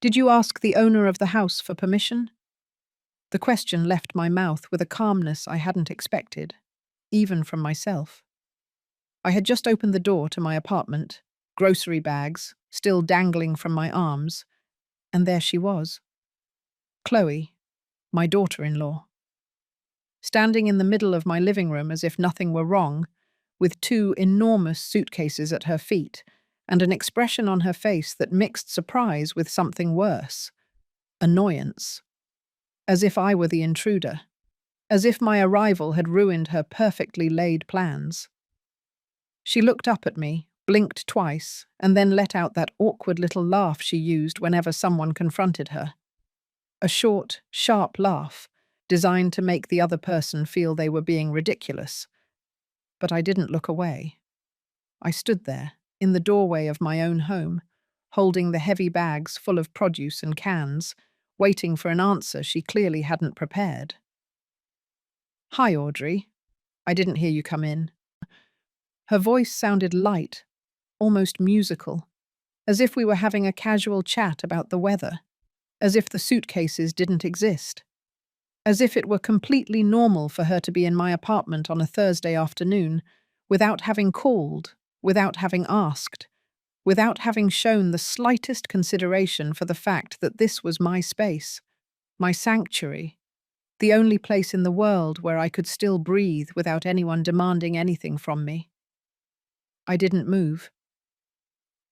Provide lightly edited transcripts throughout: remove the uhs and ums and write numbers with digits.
Did you ask the owner of the house for permission? The question left my mouth with a calmness I hadn't expected, even from myself. I had just opened the door to my apartment, grocery bags still dangling from my arms, and there she was. Chloe, my daughter-in-law, standing in the middle of my living room as if nothing were wrong, with two enormous suitcases at her feet and an expression on her face that mixed surprise with something worse, annoyance, as if I were the intruder, as if my arrival had ruined her perfectly laid plans. She looked up at me, blinked twice, and then let out that awkward little laugh she used whenever someone confronted her. A short, sharp laugh, designed to make the other person feel they were being ridiculous. But I didn't look away. I stood there, in the doorway of my own home, holding the heavy bags full of produce and cans, waiting for an answer she clearly hadn't prepared. "Hi, Audrey. I didn't hear you come in." Her voice sounded light, almost musical, as if we were having a casual chat about the weather, as if the suitcases didn't exist, as if it were completely normal for her to be in my apartment on a Thursday afternoon, without having called, without having asked, without having shown the slightest consideration for the fact that this was my space, my sanctuary, the only place in the world where I could still breathe without anyone demanding anything from me. I didn't move.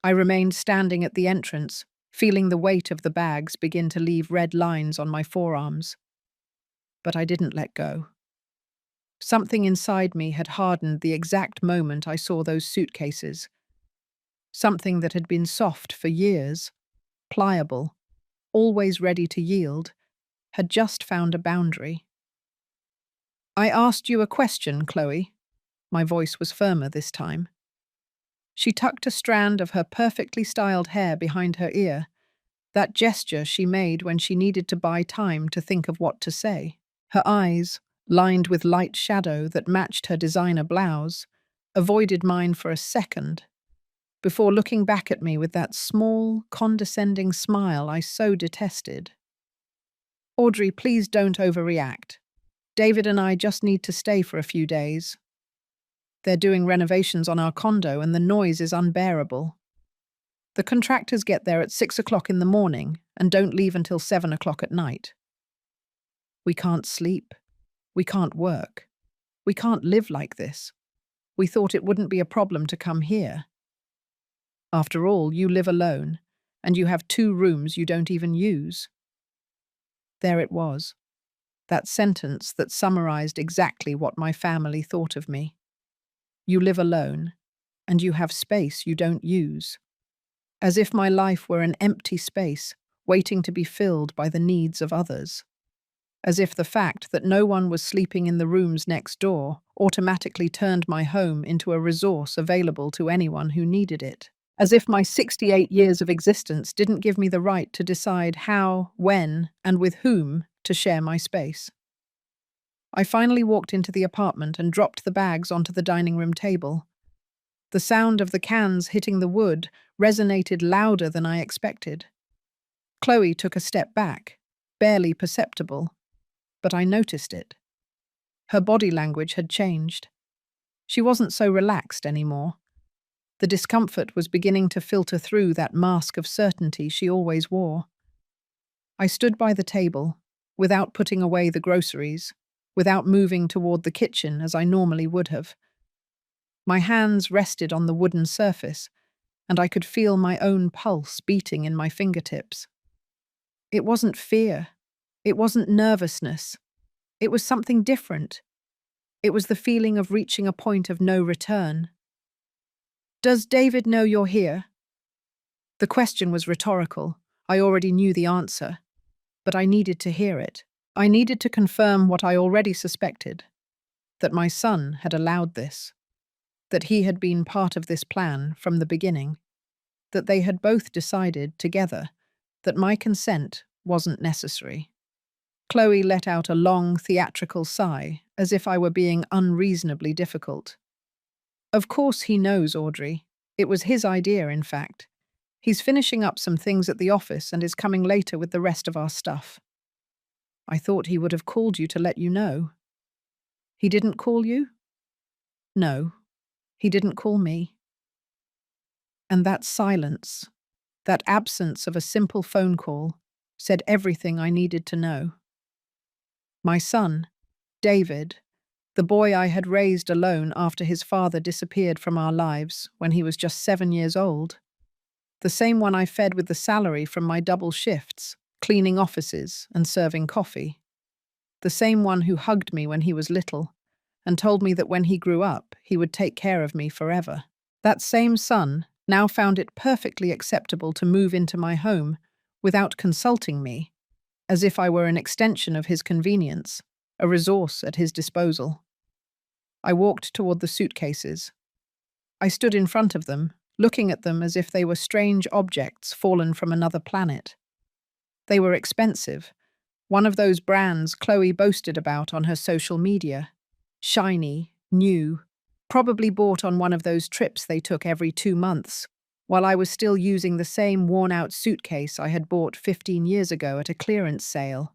I remained standing at the entrance, feeling the weight of the bags begin to leave red lines on my forearms. But I didn't let go. Something inside me had hardened the exact moment I saw those suitcases. Something that had been soft for years, pliable, always ready to yield, had just found a boundary. "I asked you a question, Chloe." My voice was firmer this time. She tucked a strand of her perfectly styled hair behind her ear, that gesture she made when she needed to buy time to think of what to say. Her eyes, lined with light shadow that matched her designer blouse, avoided mine for a second, before looking back at me with that small, condescending smile I so detested. "Audrey, please don't overreact. David and I just need to stay for a few days. They're doing renovations on our condo and the noise is unbearable. The contractors get there at 6 o'clock in the morning and don't leave until 7 o'clock at night. We can't sleep. We can't work. We can't live like this. We thought it wouldn't be a problem to come here. After all, you live alone, and you have 2 rooms you don't even use." There it was, that sentence that summarized exactly what my family thought of me. You live alone, and you have space you don't use. As if my life were an empty space, waiting to be filled by the needs of others. As if the fact that no one was sleeping in the rooms next door automatically turned my home into a resource available to anyone who needed it. As if my 68 years of existence didn't give me the right to decide how, when, and with whom to share my space. I finally walked into the apartment and dropped the bags onto the dining room table. The sound of the cans hitting the wood resonated louder than I expected. Chloe took a step back, barely perceptible, but I noticed it. Her body language had changed. She wasn't so relaxed anymore. The discomfort was beginning to filter through that mask of certainty she always wore. I stood by the table, without putting away the groceries, without moving toward the kitchen as I normally would have. My hands rested on the wooden surface, and I could feel my own pulse beating in my fingertips. It wasn't fear. It wasn't nervousness. It was something different. It was the feeling of reaching a point of no return. "Does David know you're here?" The question was rhetorical. I already knew the answer, but I needed to hear it. I needed to confirm what I already suspected, that my son had allowed this, that he had been part of this plan from the beginning, that they had both decided together that my consent wasn't necessary. Chloe let out a long, theatrical sigh, as if I were being unreasonably difficult. "Of course he knows, Audrey. It was his idea, in fact. He's finishing up some things at the office and is coming later with the rest of our stuff. I thought he would have called you to let you know. He didn't call you? No, he didn't call me. And that silence, that absence of a simple phone call, said everything I needed to know. My son, David, the boy I had raised alone after his father disappeared from our lives when he was just 7 years old, the same one I fed with the salary from my double shifts, cleaning offices and serving coffee, the same one who hugged me when he was little and told me that when he grew up, he would take care of me forever. That same son now found it perfectly acceptable to move into my home without consulting me, as if I were an extension of his convenience, a resource at his disposal. I walked toward the suitcases. I stood in front of them, looking at them as if they were strange objects fallen from another planet. They were expensive, one of those brands Chloe boasted about on her social media. Shiny, new, probably bought on one of those trips they took every 2 months, while I was still using the same worn-out suitcase I had bought 15 years ago at a clearance sale.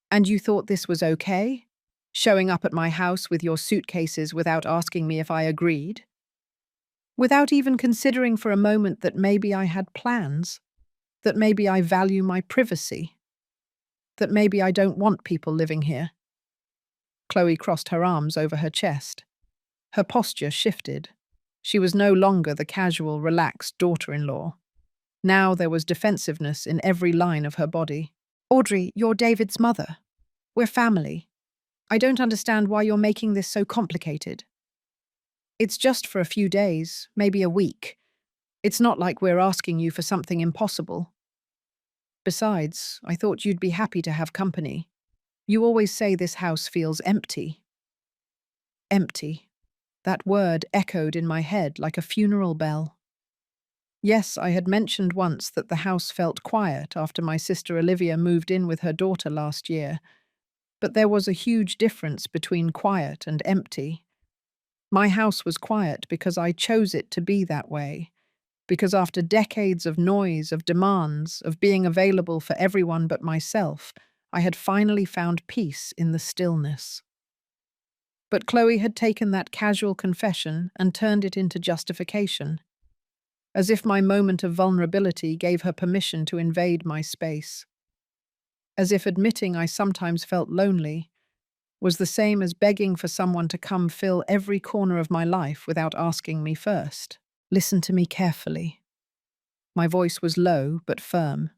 And you thought this was okay? Showing up at my house with your suitcases without asking me if I agreed? Without even considering for a moment that maybe I had plans, that maybe I value my privacy, that maybe I don't want people living here. Chloe crossed her arms over her chest. Her posture shifted. She was no longer the casual, relaxed daughter-in-law. Now there was defensiveness in every line of her body. Audrey, you're David's mother. We're family. I don't understand why you're making this so complicated. It's just for a few days, maybe a week. It's not like we're asking you for something impossible. Besides, I thought you'd be happy to have company. You always say this house feels empty. Empty. That word echoed in my head like a funeral bell. Yes, I had mentioned once that the house felt quiet after my sister Olivia moved in with her daughter last year, but there was a huge difference between quiet and empty. My house was quiet because I chose it to be that way, because after decades of noise, of demands, of being available for everyone but myself, I had finally found peace in the stillness. But Chloe had taken that casual confession and turned it into justification, as if my moment of vulnerability gave her permission to invade my space. As if admitting I sometimes felt lonely was the same as begging for someone to come fill every corner of my life without asking me first. Listen to me carefully. My voice was low but firm.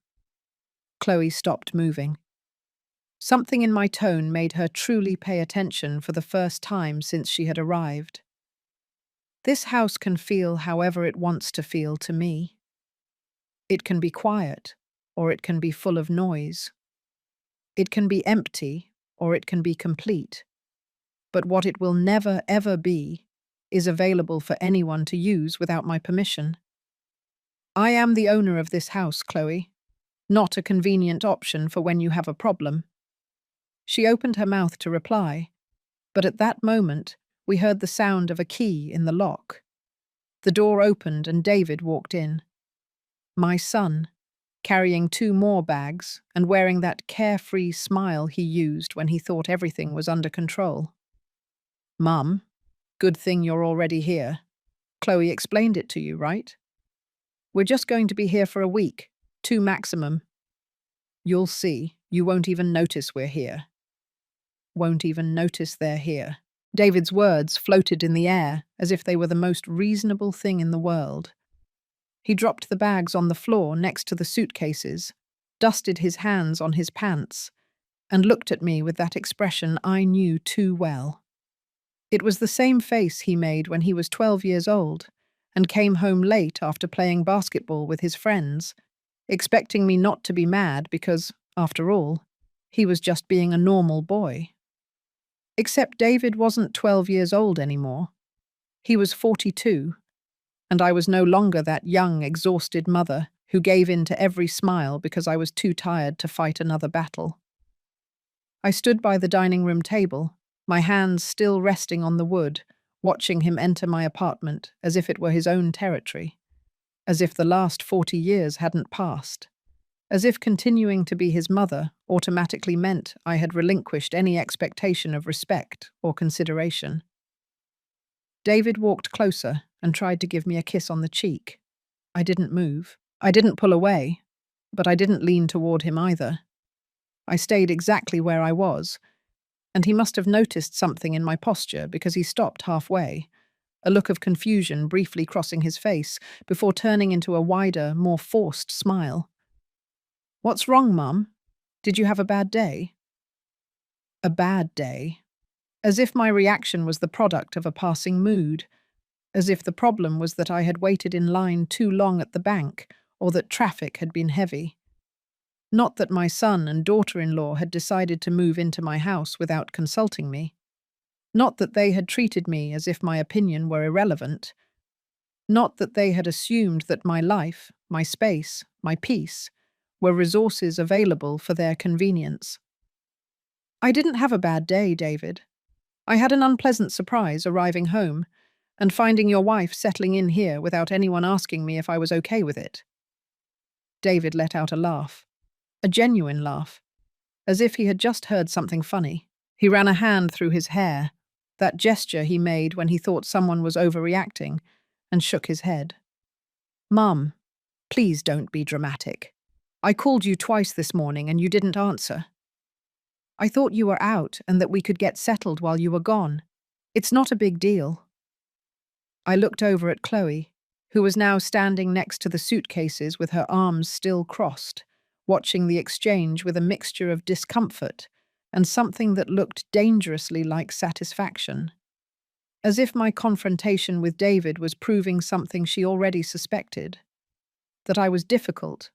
Chloe stopped moving. Something in my tone made her truly pay attention for the first time since she had arrived. This house can feel however it wants to feel to me. It can be quiet, or it can be full of noise. It can be empty, or it can be complete. But what it will never, ever be is available for anyone to use without my permission. I am the owner of this house, Chloe, not a convenient option for when you have a problem. She opened her mouth to reply, but at that moment we heard the sound of a key in the lock. The door opened and David walked in. My son, carrying 2 more bags and wearing that carefree smile he used when he thought everything was under control. Mum, good thing you're already here. Chloe explained it to you, right? We're just going to be here for a week, 2 maximum. You'll see, you won't even notice we're here. Won't even notice they're here. David's words floated in the air as if they were the most reasonable thing in the world. He dropped the bags on the floor next to the suitcases, dusted his hands on his pants, and looked at me with that expression I knew too well. It was the same face he made when he was 12 years old and came home late after playing basketball with his friends, expecting me not to be mad because, after all, he was just being a normal boy. Except David wasn't 12 years old anymore. He was 42, and I was no longer that young, exhausted mother who gave in to every smile because I was too tired to fight another battle. I stood by the dining room table, my hands still resting on the wood, watching him enter my apartment as if it were his own territory, as if the last 40 years hadn't passed, as if continuing to be his mother automatically meant I had relinquished any expectation of respect or consideration. David walked closer and tried to give me a kiss on the cheek. I didn't move. I didn't pull away, but I didn't lean toward him either. I stayed exactly where I was, and he must have noticed something in my posture because he stopped halfway, a look of confusion briefly crossing his face before turning into a wider, more forced smile. "What's wrong, Mum? Did you have a bad day?" A bad day. As if my reaction was the product of a passing mood. As if the problem was that I had waited in line too long at the bank, or that traffic had been heavy. Not that my son and daughter-in-law had decided to move into my house without consulting me. Not that they had treated me as if my opinion were irrelevant. Not that they had assumed that my life, my space, my peace, were resources available for their convenience. I didn't have a bad day, David. I had an unpleasant surprise arriving home and finding your wife settling in here without anyone asking me if I was okay with it. David let out a laugh. A genuine laugh, as if he had just heard something funny. He ran a hand through his hair, that gesture he made when he thought someone was overreacting, and shook his head. "Mum, please don't be dramatic. I called you twice this morning and you didn't answer. I thought you were out and that we could get settled while you were gone. It's not a big deal." I looked over at Chloe, who was now standing next to the suitcases with her arms still crossed, watching the exchange with a mixture of discomfort and something that looked dangerously like satisfaction. As if my confrontation with David was proving something she already suspected. That I was difficult,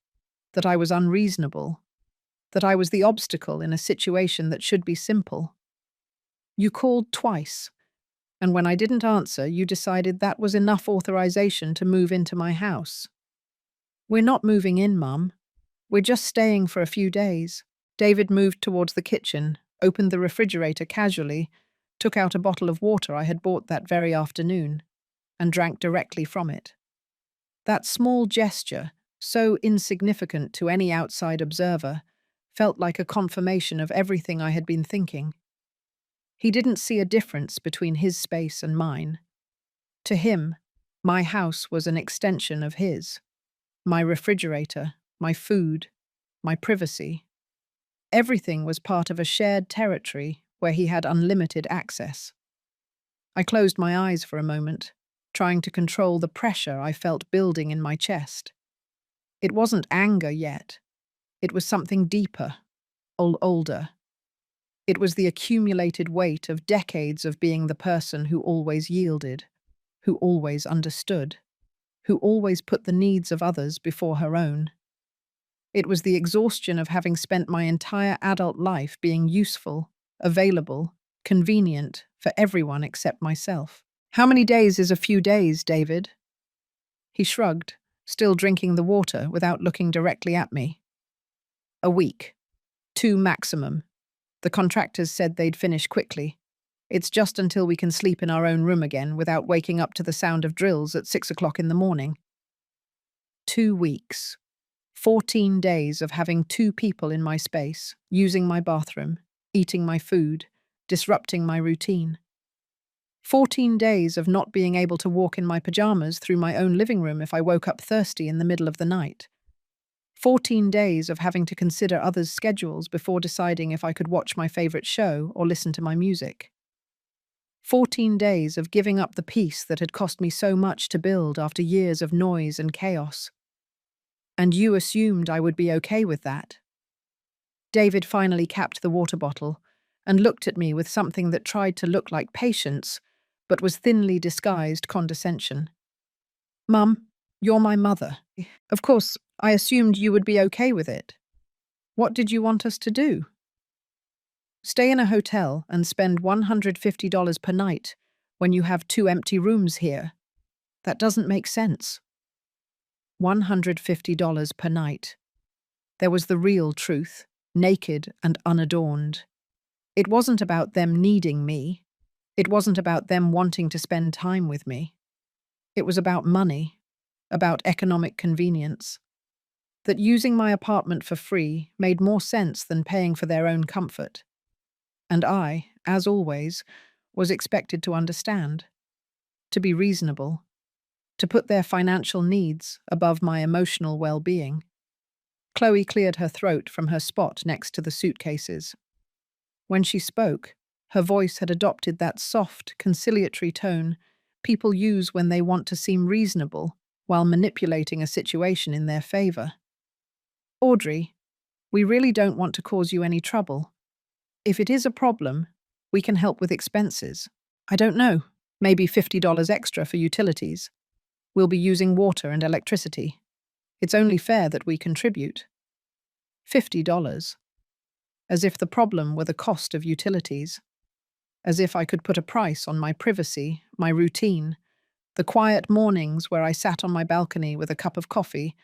that I was unreasonable, that I was the obstacle in a situation that should be simple. You called twice, and when I didn't answer, you decided that was enough authorization to move into my house. "We're not moving in, Mum. We're just staying for a few days." David moved towards the kitchen, opened the refrigerator casually, took out a bottle of water I had bought that very afternoon, and drank directly from it. That small gesture, so insignificant to any outside observer, felt like a confirmation of everything I had been thinking. He didn't see a difference between his space and mine. To him, my house was an extension of his. My refrigerator, my food, my privacy. Everything was part of a shared territory where he had unlimited access. I closed my eyes for a moment, trying to control the pressure I felt building in my chest. It wasn't anger yet. It was something deeper, older. It was the accumulated weight of decades of being the person who always yielded, who always understood, who always put the needs of others before her own. It was the exhaustion of having spent my entire adult life being useful, available, convenient for everyone except myself. "How many days is a few days, David?" He shrugged, still drinking the water without looking directly at me. "A week. 2 maximum. The contractors said they'd finish quickly. It's just until we can sleep in our own room again without waking up to the sound of drills at 6 o'clock in the morning." 2 weeks. 14 days of having 2 people in my space, using my bathroom, eating my food, disrupting my routine. 14 days of not being able to walk in my pajamas through my own living room if I woke up thirsty in the middle of the night. 14 days of having to consider others' schedules before deciding if I could watch my favorite show or listen to my music. 14 days of giving up the peace that had cost me so much to build after years of noise and chaos. And you assumed I would be okay with that. David finally capped the water bottle and looked at me with something that tried to look like patience, but was thinly disguised condescension. "Mum, you're my mother. Of course, I assumed you would be okay with it. What did you want us to do? Stay in a hotel and spend $150 per night when you have 2 empty rooms here? That doesn't make sense." $150 per night. There was the real truth, naked and unadorned. It wasn't about them needing me. It wasn't about them wanting to spend time with me. It was about money. about economic convenience, that using my apartment for free made more sense than paying for their own comfort. And I, as always, was expected to understand, to be reasonable, to put their financial needs above my emotional well-being. Chloe cleared her throat from her spot next to the suitcases. When she spoke, her voice had adopted that soft, conciliatory tone people use when they want to seem reasonable while manipulating a situation in their favor. Audrey, we really don't want to cause you any trouble. If it is a problem, we can help with expenses. I don't know, maybe $50 extra for utilities. We'll be using water and electricity. It's only fair that we contribute. $50. As if the problem were the cost of utilities. As if I could put a price on my privacy, my routine, the quiet mornings where I sat on my balcony with a cup of coffee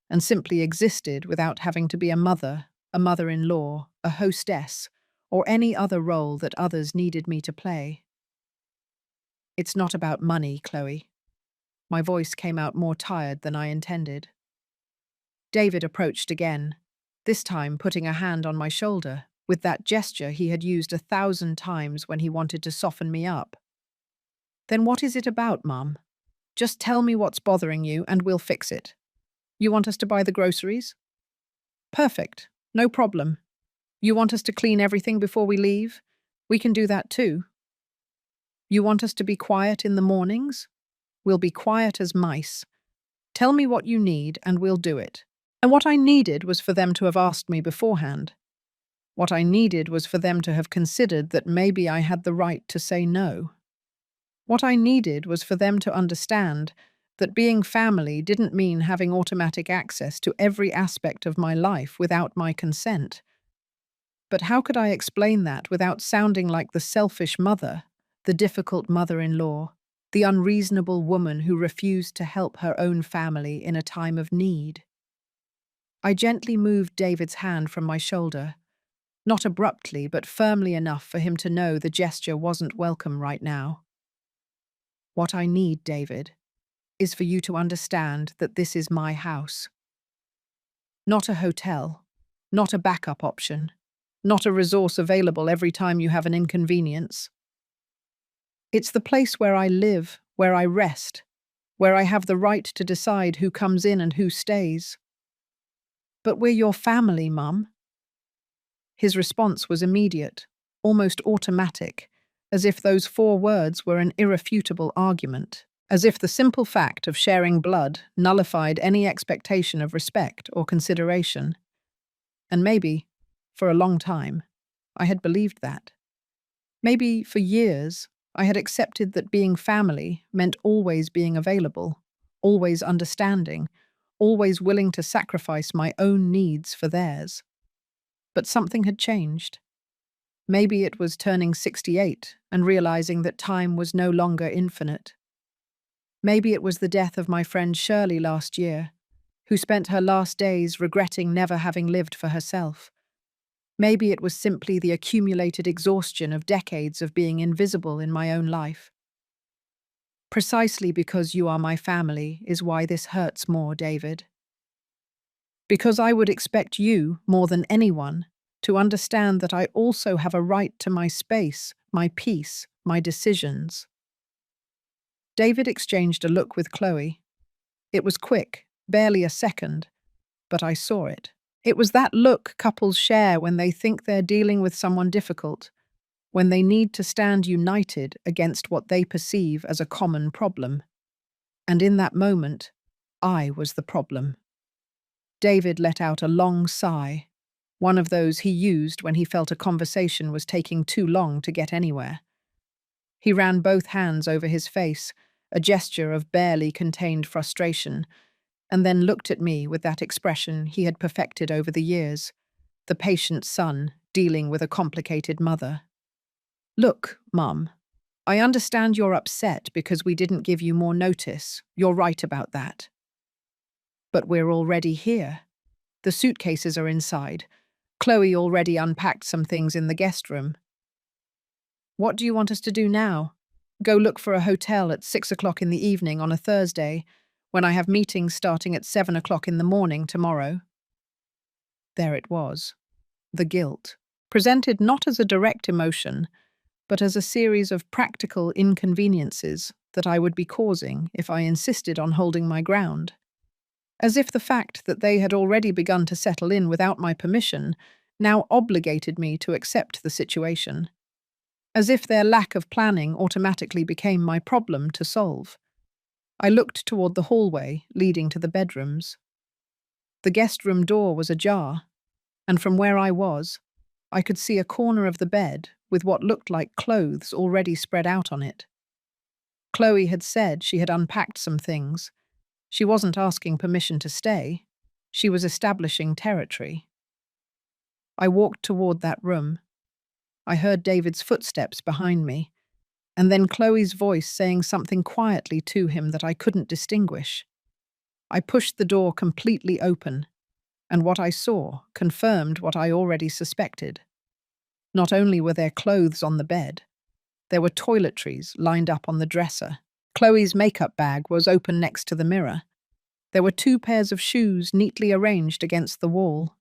and simply existed without having to be a mother-in-law, a hostess, or any other role that others needed me to play. It's not about money, Chloe. My voice came out more tired than I intended. David approached again, this time putting a hand on my shoulder, with that gesture he had used 1,000 times when he wanted to soften me up. Then what is it about, Mum? Just tell me what's bothering you and we'll fix it. You want us to buy the groceries? Perfect. No problem. You want us to clean everything before we leave? We can do that too. You want us to be quiet in the mornings? We'll be quiet as mice. Tell me what you need and we'll do it. And what I needed was for them to have asked me beforehand. What I needed was for them to have considered that maybe I had the right to say no. What I needed was for them to understand that being family didn't mean having automatic access to every aspect of my life without my consent. But how could I explain that without sounding like the selfish mother, the difficult mother-in-law, the unreasonable woman who refused to help her own family in a time of need? I gently moved David's hand from my shoulder, not abruptly but firmly enough for him to know the gesture wasn't welcome right now. What I need, David, is for you to understand that this is my house. Not a hotel, not a backup option, not a resource available every time you have an inconvenience. It's the place where I live, where I rest, where I have the right to decide who comes in and who stays. But we're your family, Mum. His response was immediate, almost automatic, as if those 4 words were an irrefutable argument, as if the simple fact of sharing blood nullified any expectation of respect or consideration. And maybe, for a long time, I had believed that. Maybe, for years, I had accepted that being family meant always being available, always understanding, always willing to sacrifice my own needs for theirs. But something had changed. Maybe it was turning 68 and realizing that time was no longer infinite. Maybe it was the death of my friend Shirley last year, who spent her last days regretting never having lived for herself. Maybe it was simply the accumulated exhaustion of decades of being invisible in my own life. Precisely because you are my family is why this hurts more, David. Because I would expect you, more than anyone, to understand that I also have a right to my space, my peace, my decisions. David exchanged a look with Chloe. It was quick, barely a second, but I saw it. It was that look couples share when they think they're dealing with someone difficult, when they need to stand united against what they perceive as a common problem. And in that moment, I was the problem. David let out a long sigh, one of those he used when he felt a conversation was taking too long to get anywhere. He ran both hands over his face, a gesture of barely contained frustration, and then looked at me with that expression he had perfected over the years, the patient son dealing with a complicated mother. Look, Mum, I understand you're upset because we didn't give you more notice. You're right about that. But we're already here. The suitcases are inside. Chloe already unpacked some things in the guest room. What do you want us to do now? Go look for a hotel at 6 o'clock in the evening on a Thursday, when I have meetings starting at 7 o'clock in the morning tomorrow. There it was, the guilt, presented not as a direct emotion, but as a series of practical inconveniences that I would be causing if I insisted on holding my ground. As if the fact that they had already begun to settle in without my permission now obligated me to accept the situation. As if their lack of planning automatically became my problem to solve. I looked toward the hallway leading to the bedrooms. The guest room door was ajar, and from where I was, I could see a corner of the bed with what looked like clothes already spread out on it. Chloe had said she had unpacked some things. She wasn't asking permission to stay. She was establishing territory. I walked toward that room. I heard David's footsteps behind me, and then Chloe's voice saying something quietly to him that I couldn't distinguish. I pushed the door completely open, and what I saw confirmed what I already suspected. Not only were there clothes on the bed, there were toiletries lined up on the dresser. Chloe's makeup bag was open next to the mirror. There were 2 pairs of shoes neatly arranged against the wall.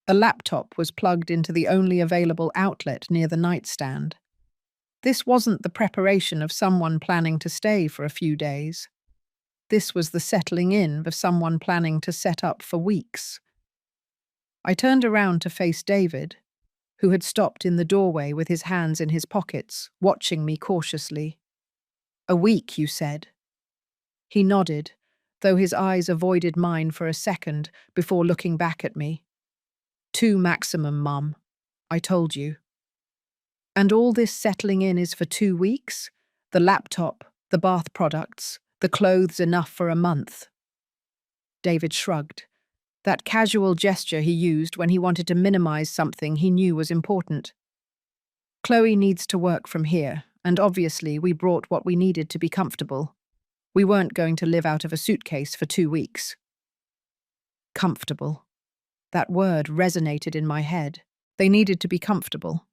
A laptop was plugged into the only available outlet near the nightstand. This wasn't the preparation of someone planning to stay for a few days. This was the settling in of someone planning to set up for weeks. I turned around to face David, who had stopped in the doorway with his hands in his pockets, watching me cautiously. "A week, you said?" He nodded, though his eyes avoided mine for a second before looking back at me. "2 maximum, Mum. I told you." "And all this settling in is for 2 weeks? The laptop, the bath products, the clothes enough for a month?" David shrugged. That casual gesture he used when he wanted to minimize something he knew was important. "Chloe needs to work from here, and obviously we brought what we needed to be comfortable. We weren't going to live out of a suitcase for 2 weeks." Comfortable. That word resonated in my head. They needed to be comfortable.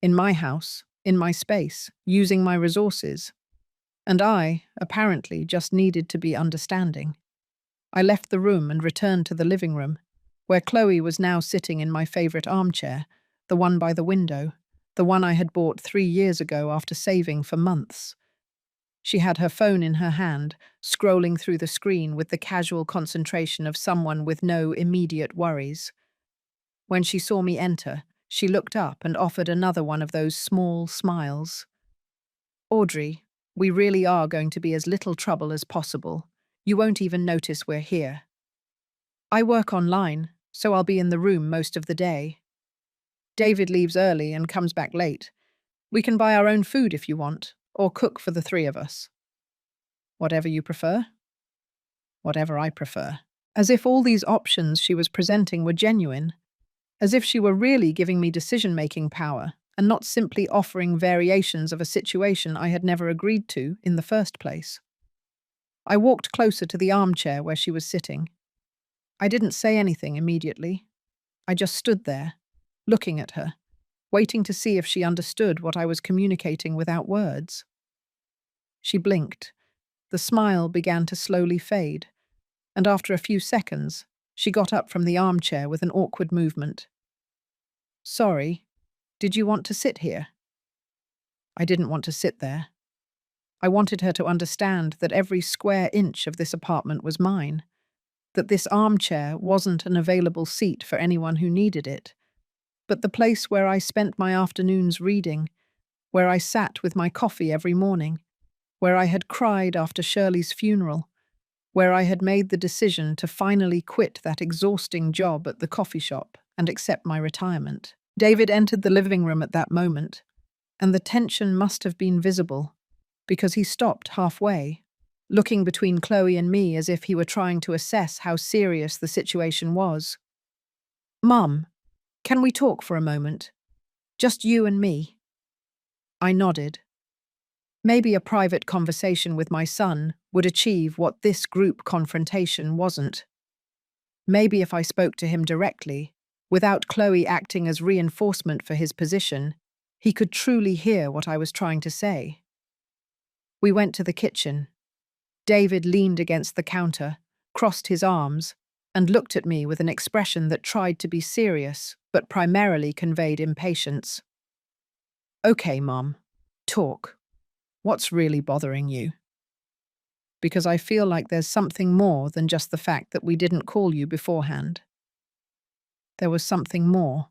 In my house, in my space, using my resources. And I, apparently, just needed to be understanding. I left the room and returned to the living room, where Chloe was now sitting in my favorite armchair, the one by the window, the one I had bought 3 years ago after saving for months. She had her phone in her hand, scrolling through the screen with the casual concentration of someone with no immediate worries. When she saw me enter, she looked up and offered another one of those small smiles. "Audrey, we really are going to be as little trouble as possible. You won't even notice we're here. I work online, so I'll be in the room most of the day. David leaves early and comes back late. We can buy our own food if you want, or cook for the 3 of us." "Whatever you prefer?" "Whatever I prefer." As if all these options she was presenting were genuine. As if she were really giving me decision-making power, and not simply offering variations of a situation I had never agreed to in the first place. I walked closer to the armchair where she was sitting. I didn't say anything immediately. I just stood there, looking at her, waiting to see if she understood what I was communicating without words. She blinked. The smile began to slowly fade, and after a few seconds, she got up from the armchair with an awkward movement. "Sorry, did you want to sit here?" I didn't want to sit there. I wanted her to understand that every square inch of this apartment was mine, that this armchair wasn't an available seat for anyone who needed it, but the place where I spent my afternoons reading, where I sat with my coffee every morning, where I had cried after Shirley's funeral, where I had made the decision to finally quit that exhausting job at the coffee shop and accept my retirement. David entered the living room at that moment, and the tension must have been visible, because he stopped halfway, looking between Chloe and me as if he were trying to assess how serious the situation was. "Mum, can we talk for a moment? Just you and me?" I nodded. Maybe a private conversation with my son would achieve what this group confrontation wasn't. Maybe if I spoke to him directly, without Chloe acting as reinforcement for his position, he could truly hear what I was trying to say. We went to the kitchen. David leaned against the counter, crossed his arms, and looked at me with an expression that tried to be serious, but primarily conveyed impatience. Okay, Mom. Talk. What's really bothering you? Because I feel like there's something more than just the fact that we didn't call you beforehand. There was something more.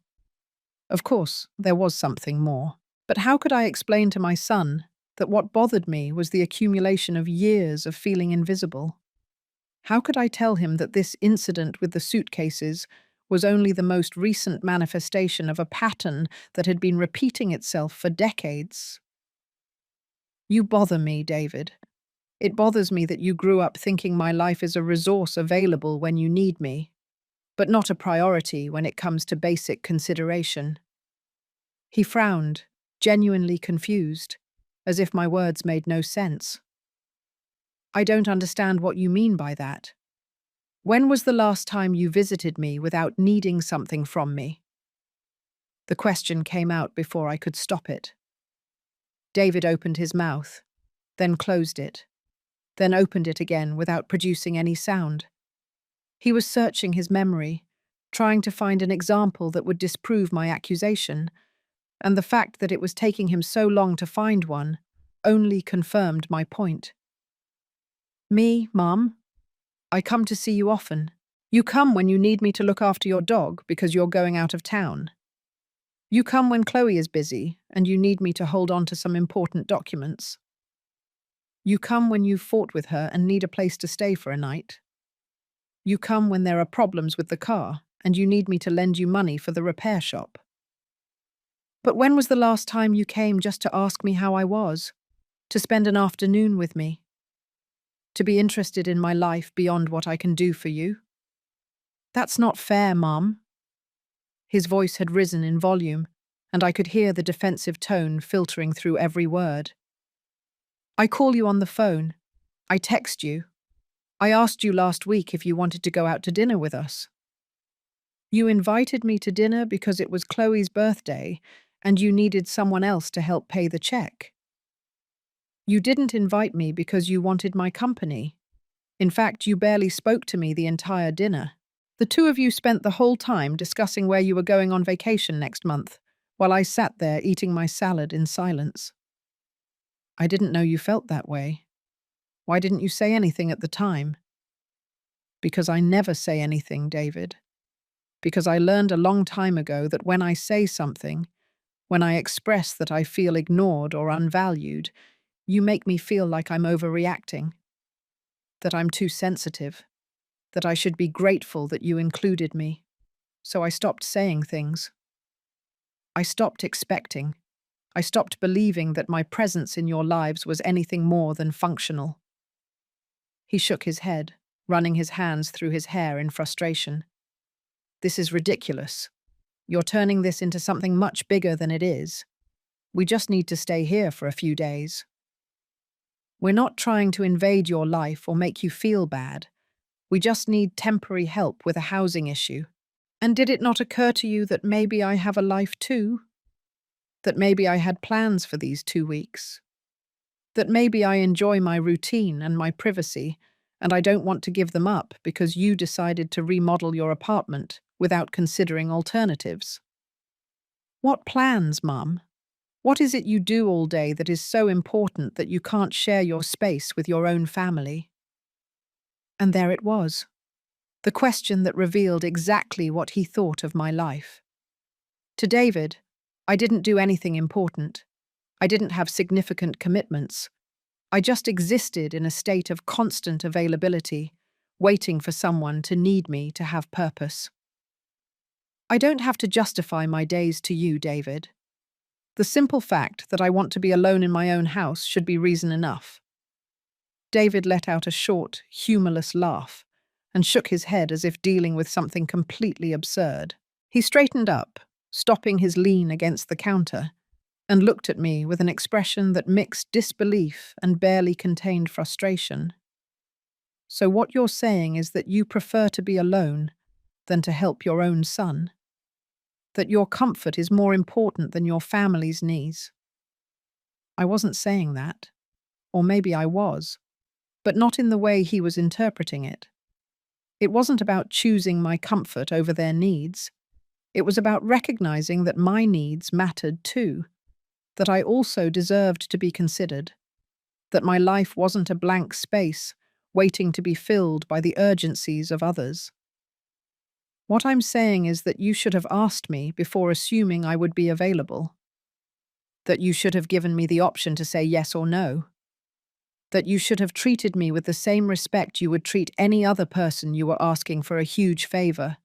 Of course, there was something more. But how could I explain to my son that what bothered me was the accumulation of years of feeling invisible? How could I tell him that this incident with the suitcases was only the most recent manifestation of a pattern that had been repeating itself for decades? You bother me, David. It bothers me that you grew up thinking my life is a resource available when you need me, but not a priority when it comes to basic consideration. He frowned, genuinely confused, as if my words made no sense. I don't understand what you mean by that. When was the last time you visited me without needing something from me? The question came out before I could stop it. David opened his mouth, then closed it, then opened it again without producing any sound. He was searching his memory, trying to find an example that would disprove my accusation, and the fact that it was taking him so long to find one only confirmed my point. Me, Mum? I come to see you often. You come when you need me to look after your dog because you're going out of town. You come when Chloe is busy and you need me to hold on to some important documents. You come when you've fought with her and need a place to stay for a night. You come when there are problems with the car and you need me to lend you money for the repair shop. But when was the last time you came just to ask me how I was? To spend an afternoon with me? To be interested in my life beyond what I can do for you? That's not fair, Mum. His voice had risen in volume, and I could hear the defensive tone filtering through every word. I call you on the phone. I text you. I asked you last week if you wanted to go out to dinner with us. You invited me to dinner because it was Chloe's birthday and you needed someone else to help pay the check. You didn't invite me because you wanted my company. In fact, you barely spoke to me the entire dinner. The two of you spent the whole time discussing where you were going on vacation next month, while I sat there eating my salad in silence. I didn't know you felt that way. Why didn't you say anything at the time? Because I never say anything, David. Because I learned a long time ago that when I say something, when I express that I feel ignored or unvalued, you make me feel like I'm overreacting, that I'm too sensitive, that I should be grateful that you included me. So I stopped saying things. I stopped expecting. I stopped believing that my presence in your lives was anything more than functional. He shook his head, running his hands through his hair in frustration. This is ridiculous. You're turning this into something much bigger than it is. We just need to stay here for a few days. We're not trying to invade your life or make you feel bad. We just need temporary help with a housing issue. And did it not occur to you that maybe I have a life too? That maybe I had plans for these 2 weeks? That maybe I enjoy my routine and my privacy, and I don't want to give them up because you decided to remodel your apartment without considering alternatives? What plans, Mum? What is it you do all day that is so important that you can't share your space with your own family? And there it was, the question that revealed exactly what he thought of my life. To David, I didn't do anything important. I didn't have significant commitments. I just existed in a state of constant availability, waiting for someone to need me to have purpose. I don't have to justify my days to you, David. The simple fact that I want to be alone in my own house should be reason enough. David let out a short, humorless laugh and shook his head as if dealing with something completely absurd. He straightened up, stopping his lean against the counter, and looked at me with an expression that mixed disbelief and barely contained frustration. So what you're saying is that you prefer to be alone than to help your own son? That your comfort is more important than your family's needs? I wasn't saying that. Or maybe I was. but not in the way he was interpreting it. It wasn't about choosing my comfort over their needs. It was about recognizing that my needs mattered too, that I also deserved to be considered, that my life wasn't a blank space waiting to be filled by the urgencies of others. What I'm saying is that you should have asked me before assuming I would be available, that you should have given me the option to say yes or no, that you should have treated me with the same respect you would treat any other person you were asking for a huge favor.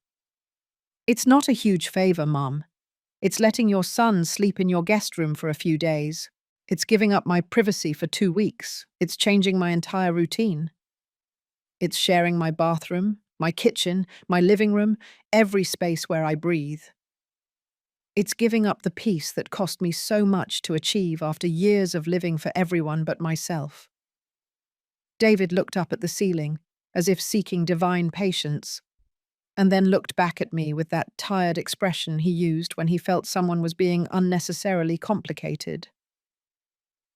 It's not a huge favor, Mum. It's letting your son sleep in your guest room for a few days. It's giving up my privacy for 2 weeks. It's changing my entire routine. It's sharing my bathroom, my kitchen, my living room, every space where I breathe. It's giving up the peace that cost me so much to achieve after years of living for everyone but myself. David looked up at the ceiling, as if seeking divine patience, and then looked back at me with that tired expression he used when he felt someone was being unnecessarily complicated.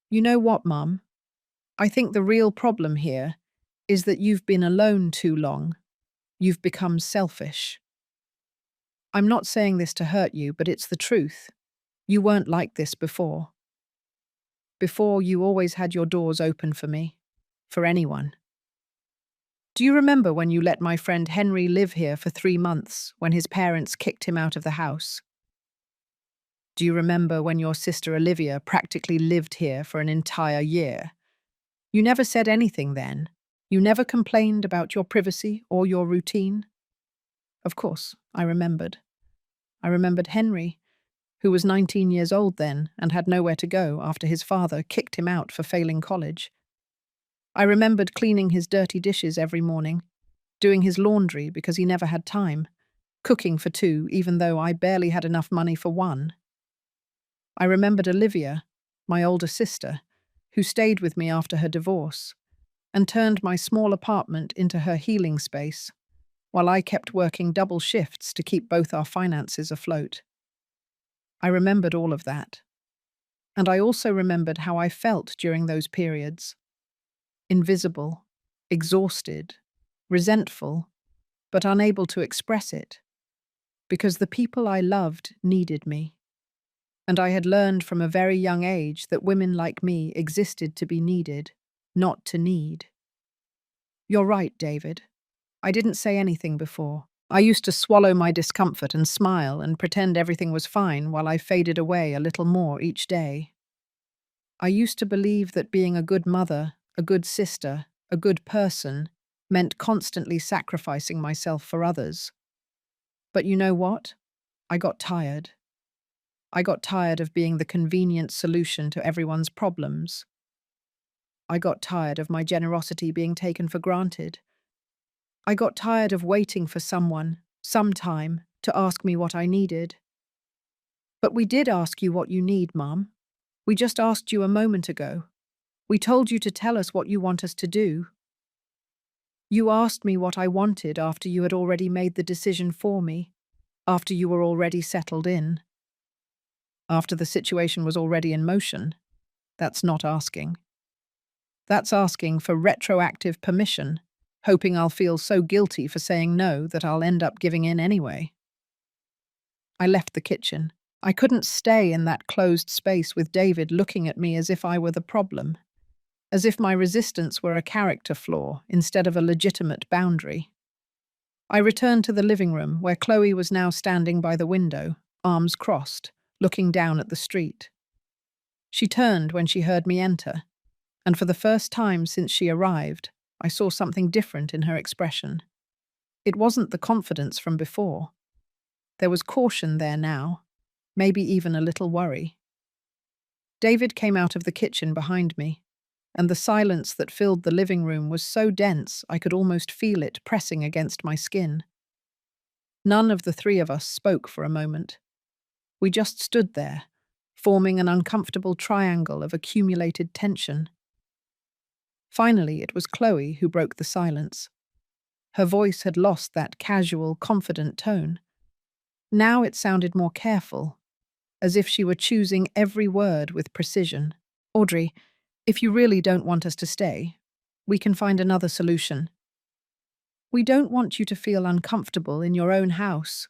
You know what, Mum? I think the real problem here is that you've been alone too long. You've become selfish. I'm not saying this to hurt you, but it's the truth. You weren't like this before. Before, you always had your doors open for me, for anyone. Do you remember when you let my friend Henry live here for 3 months when his parents kicked him out of the house? Do you remember when your sister Olivia practically lived here for an entire year? You never said anything then. You never complained about your privacy or your routine. Of course, I remembered. I remembered Henry, who was 19 years old then and had nowhere to go after his father kicked him out for failing college. I remembered cleaning his dirty dishes every morning, doing his laundry because he never had time, cooking for 2 even though I barely had enough money for 1. I remembered Olivia, my older sister, who stayed with me after her divorce and turned my small apartment into her healing space, while I kept working double shifts to keep both our finances afloat. I remembered all of that. And I also remembered how I felt during those periods. Invisible, exhausted, resentful, but unable to express it, because the people I loved needed me. And I had learned from a very young age that women like me existed to be needed, not to need. You're right, David. I didn't say anything before. I used to swallow my discomfort and smile and pretend everything was fine while I faded away a little more each day. I used to believe that being a good mother, a good sister, a good person, meant constantly sacrificing myself for others. But you know what? I got tired. I got tired of being the convenient solution to everyone's problems. I got tired of my generosity being taken for granted. I got tired of waiting for someone, sometime, to ask me what I needed. But we did ask you what you need, Mum. We just asked you a moment ago. We told you to tell us what you want us to do. You asked me what I wanted after you had already made the decision for me, after you were already settled in. After the situation was already in motion. That's not asking. That's asking for retroactive permission, hoping I'll feel so guilty for saying no that I'll end up giving in anyway. I left the kitchen. I couldn't stay in that closed space with David looking at me as if I were the problem, as if my resistance were a character flaw instead of a legitimate boundary. I returned to the living room where Chloe was now standing by the window, arms crossed, looking down at the street. She turned when she heard me enter, and for the first time since she arrived, I saw something different in her expression. It wasn't the confidence from before. There was caution there now, maybe even a little worry. David came out of the kitchen behind me, and the silence that filled the living room was so dense I could almost feel it pressing against my skin. None of the 3 of us spoke for a moment. We just stood there, forming an uncomfortable triangle of accumulated tension. Finally, it was Chloe who broke the silence. Her voice had lost that casual, confident tone. Now it sounded more careful, as if she were choosing every word with precision. Audrey, if you really don't want us to stay, We can find another solution. We don't want you to feel uncomfortable in your own house.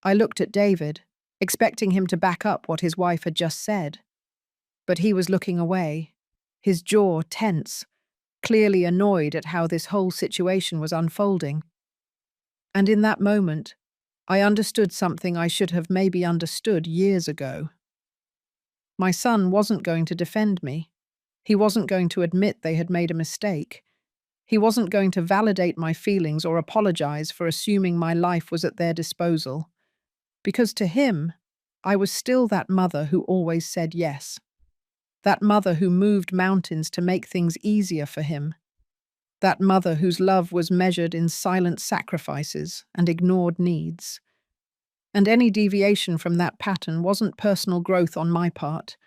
I looked at David, expecting him to back up what his wife had just said. But he was looking away, his jaw tense, clearly annoyed at how this whole situation was unfolding. And in that moment, I understood something I should have maybe understood years ago. My son wasn't going to defend me. He wasn't going to admit they had made a mistake. He wasn't going to validate my feelings or apologize for assuming my life was at their disposal. Because to him, I was still that mother who always said yes. That mother who moved mountains to make things easier for him. That mother whose love was measured in silent sacrifices and ignored needs. And any deviation from that pattern wasn't personal growth on my part,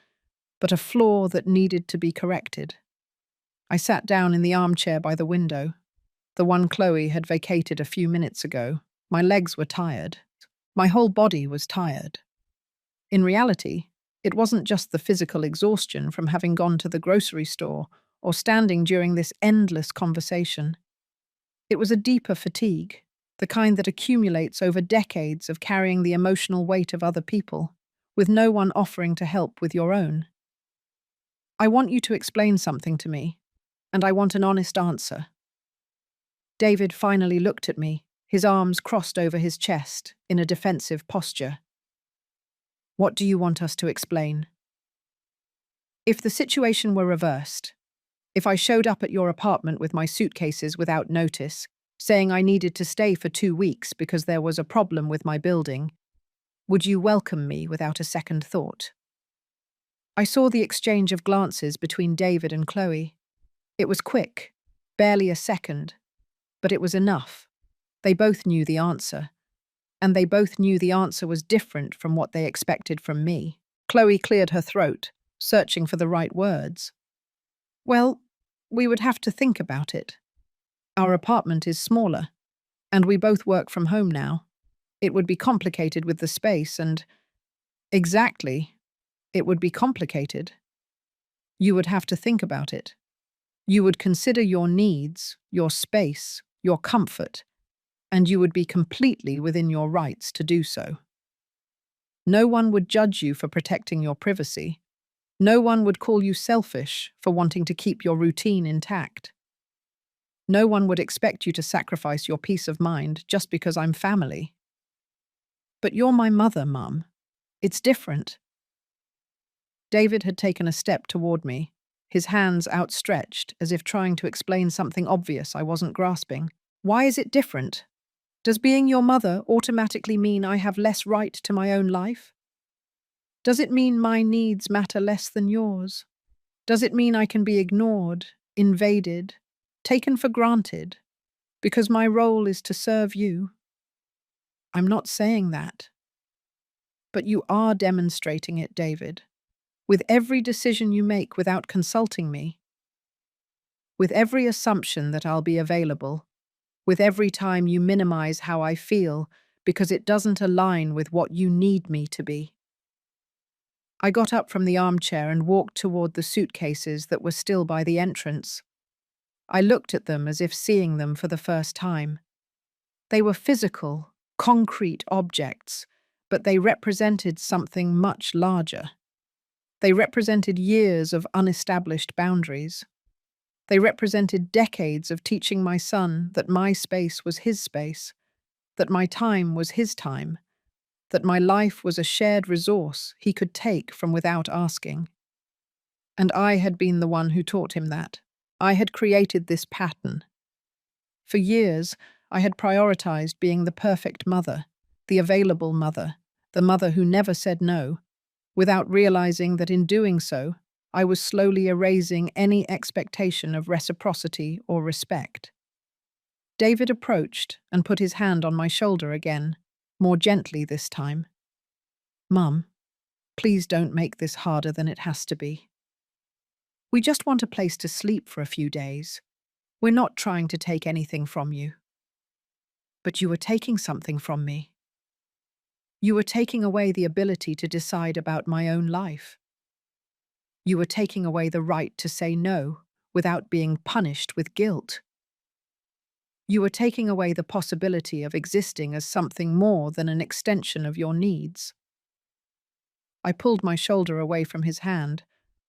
but a flaw that needed to be corrected. I sat down in the armchair by the window, the one Chloe had vacated a few minutes ago. My legs were tired. My whole body was tired. In reality, it wasn't just the physical exhaustion from having gone to the grocery store or standing during this endless conversation. It was a deeper fatigue, the kind that accumulates over decades of carrying the emotional weight of other people, with no one offering to help with your own. I want you to explain something to me, and I want an honest answer. David finally looked at me, his arms crossed over his chest in a defensive posture. What do you want us to explain? If the situation were reversed, if I showed up at your apartment with my suitcases without notice, saying I needed to stay for 2 weeks because there was a problem with my building, would you welcome me without a second thought? I saw the exchange of glances between David and Chloe. It was quick, barely a second, but it was enough. They both knew the answer, and they both knew the answer was different from what they expected from me. Chloe cleared her throat, searching for the right words. Well, we would have to think about it. Our apartment is smaller, and we both work from home now. It would be complicated with the space and… Exactly. It would be complicated. You would have to think about it. You would consider your needs, your space, your comfort, and you would be completely within your rights to do so. No one would judge you for protecting your privacy. No one would call you selfish for wanting to keep your routine intact. No one would expect you to sacrifice your peace of mind just because I'm family. But you're my mother, Mum. It's different. David had taken a step toward me, his hands outstretched as if trying to explain something obvious I wasn't grasping. Why is it different? Does being your mother automatically mean I have less right to my own life? Does it mean my needs matter less than yours? Does it mean I can be ignored, invaded, taken for granted, because my role is to serve you? I'm not saying that. But you are demonstrating it, David, with every decision you make without consulting me, with every assumption that I'll be available, with every time you minimize how I feel because it doesn't align with what you need me to be. I got up from the armchair and walked toward the suitcases that were still by the entrance. I looked at them as if seeing them for the first time. They were physical, concrete objects, but they represented something much larger. They represented years of unestablished boundaries. They represented decades of teaching my son that my space was his space, that my time was his time, that my life was a shared resource he could take from without asking. And I had been the one who taught him that. I had created this pattern. For years, I had prioritized being the perfect mother, the available mother, the mother who never said no, without realizing that in doing so, I was slowly erasing any expectation of reciprocity or respect. David approached and put his hand on my shoulder again, more gently this time. Mum, please don't make this harder than it has to be. We just want a place to sleep for a few days. We're not trying to take anything from you. But you were taking something from me. You were taking away the ability to decide about my own life. You were taking away the right to say no without being punished with guilt. You were taking away the possibility of existing as something more than an extension of your needs. I pulled my shoulder away from his hand,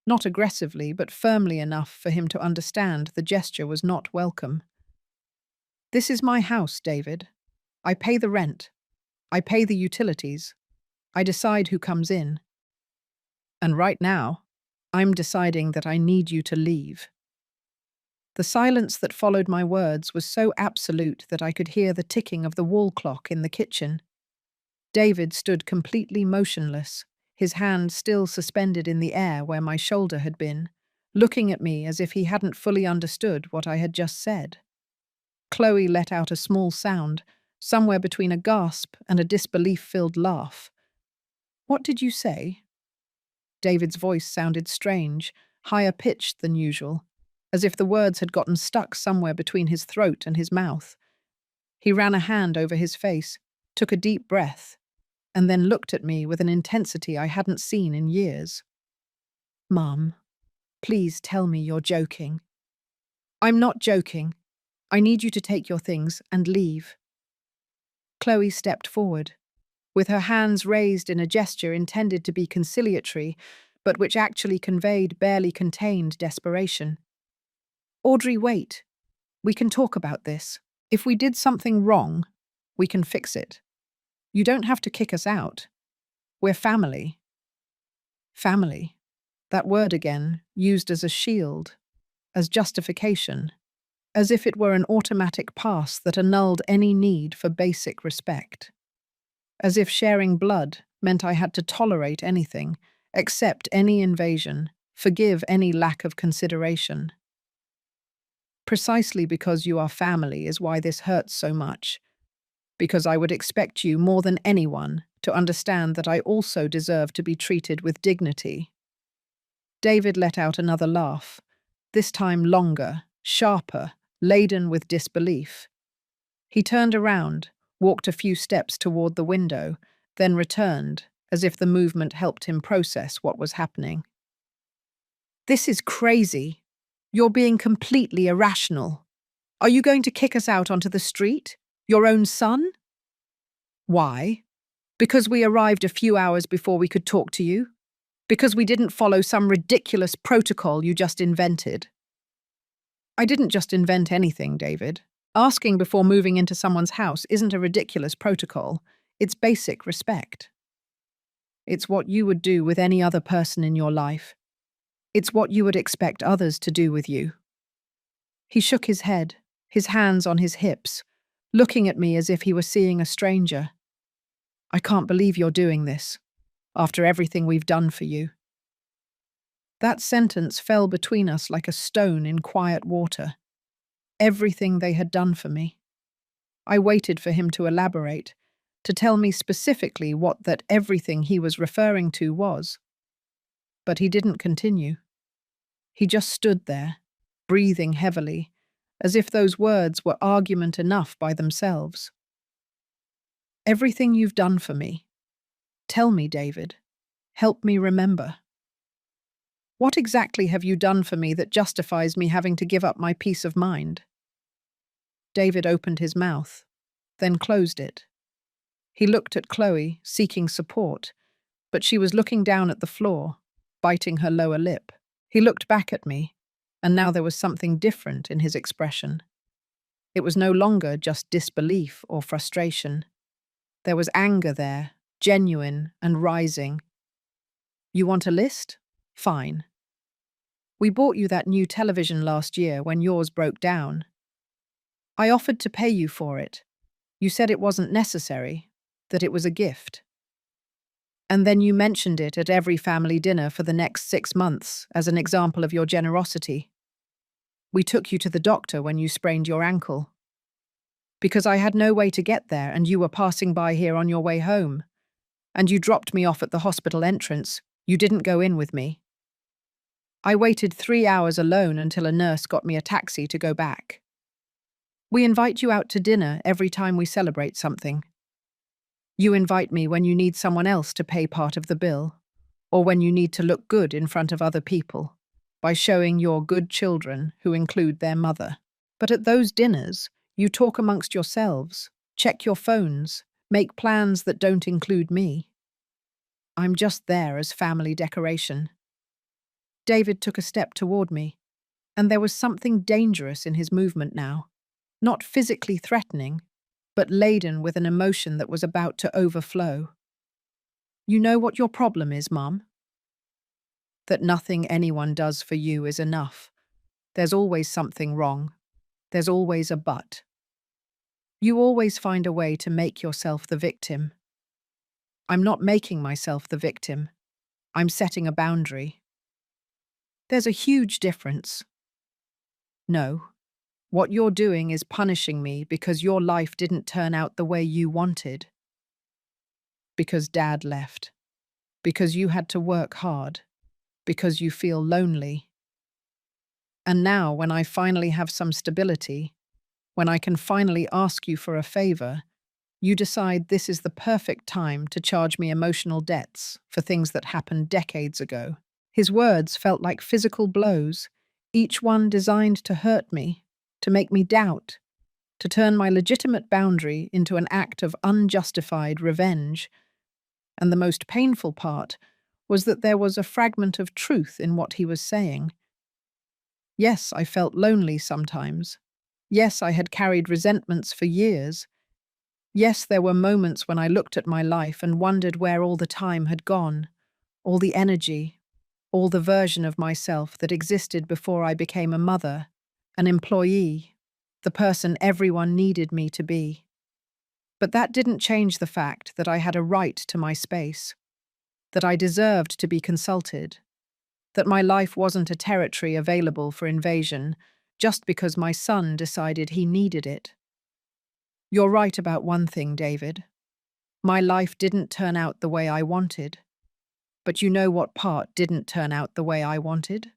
not aggressively but firmly enough for him to understand the gesture was not welcome. This is my house, David. I pay the rent. I pay the utilities. I decide who comes in. And right now, I'm deciding that I need you to leave. The silence that followed my words was so absolute that I could hear the ticking of the wall clock in the kitchen. David stood completely motionless, his hand still suspended in the air where my shoulder had been, looking at me as if he hadn't fully understood what I had just said. Chloe let out a small sound, somewhere between a gasp and a disbelief-filled laugh. "What did you say?" David's voice sounded strange, higher pitched than usual, as if the words had gotten stuck somewhere between his throat and his mouth. He ran a hand over his face, took a deep breath, and then looked at me with an intensity I hadn't seen in years. "Mum, please tell me you're joking." "I'm not joking. I need you to take your things and leave." Chloe stepped forward, with her hands raised in a gesture intended to be conciliatory, but which actually conveyed barely contained desperation. "Audrey, wait. We can talk about this. If we did something wrong, we can fix it. You don't have to kick us out. We're family." Family. That word again, used as a shield, as justification, as if it were an automatic pass that annulled any need for basic respect. As if sharing blood meant I had to tolerate anything, accept any invasion, forgive any lack of consideration. Precisely because you are family is why this hurts so much. Because I would expect you more than anyone to understand that I also deserve to be treated with dignity. David let out another laugh, this time longer, sharper, laden with disbelief. He turned around, walked a few steps toward the window, then returned, as if the movement helped him process what was happening. "This is crazy. You're being completely irrational. Are you going to kick us out onto the street? Your own son?" "Why? Because we arrived a few hours before we could talk to you? Because we didn't follow some ridiculous protocol you just invented?" "I didn't just invent anything, David. Asking before moving into someone's house isn't a ridiculous protocol. It's basic respect. It's what you would do with any other person in your life. It's what you would expect others to do with you." He shook his head, his hands on his hips, looking at me as if he were seeing a stranger. "I can't believe you're doing this, after everything we've done for you." That sentence fell between us like a stone in quiet water. Everything they had done for me. I waited for him to elaborate, to tell me specifically what that everything he was referring to was. But he didn't continue. He just stood there, breathing heavily, as if those words were argument enough by themselves. "Everything you've done for me. Tell me, David. Help me remember. What exactly have you done for me that justifies me having to give up my peace of mind?" David opened his mouth, then closed it. He looked at Chloe, seeking support, but she was looking down at the floor, biting her lower lip. He looked back at me, and now there was something different in his expression. It was no longer just disbelief or frustration. There was anger there, genuine and rising. "You want a list? Fine. We bought you that new television last year when yours broke down. I offered to pay you for it. You said it wasn't necessary, that it was a gift. And then you mentioned it at every family dinner for the next 6 months as an example of your generosity. We took you to the doctor when you sprained your ankle. Because I had no way to get there and you were passing by here on your way home. And you dropped me off at the hospital entrance. You didn't go in with me. I waited 3 hours alone until a nurse got me a taxi to go back. We invite you out to dinner every time we celebrate something. You invite me when you need someone else to pay part of the bill, or when you need to look good in front of other people. by showing you're good children who include their mother. But at those dinners, you talk amongst yourselves, check your phones, make plans that don't include me. I'm just there as family decoration. David took a step toward me, and there was something dangerous in his movement now. Not physically threatening, but laden with an emotion that was about to overflow. You know what your problem is, Mum? That nothing anyone does for you is enough. There's always something wrong. There's always a but. You always find a way to make yourself the victim. I'm not making myself the victim. I'm setting a boundary. There's a huge difference. No, what you're doing is punishing me because your life didn't turn out the way you wanted. Because Dad left. Because you had to work hard. Because you feel lonely. And now, when I finally have some stability, when I can finally ask you for a favor, you decide this is the perfect time to charge me emotional debts for things that happened decades ago. His words felt like physical blows, each one designed to hurt me, to make me doubt, to turn my legitimate boundary into an act of unjustified revenge. And the most painful part was that there was a fragment of truth in what he was saying. Yes, I felt lonely sometimes. Yes, I had carried resentments for years. Yes, there were moments when I looked at my life and wondered where all the time had gone, all the energy, all the version of myself that existed before I became a mother, an employee, the person everyone needed me to be. But that didn't change the fact that I had a right to my space, that I deserved to be consulted, that my life wasn't a territory available for invasion just because my son decided he needed it. You're right about one thing, David. My life didn't turn out the way I wanted. But you know what part didn't turn out the way I wanted?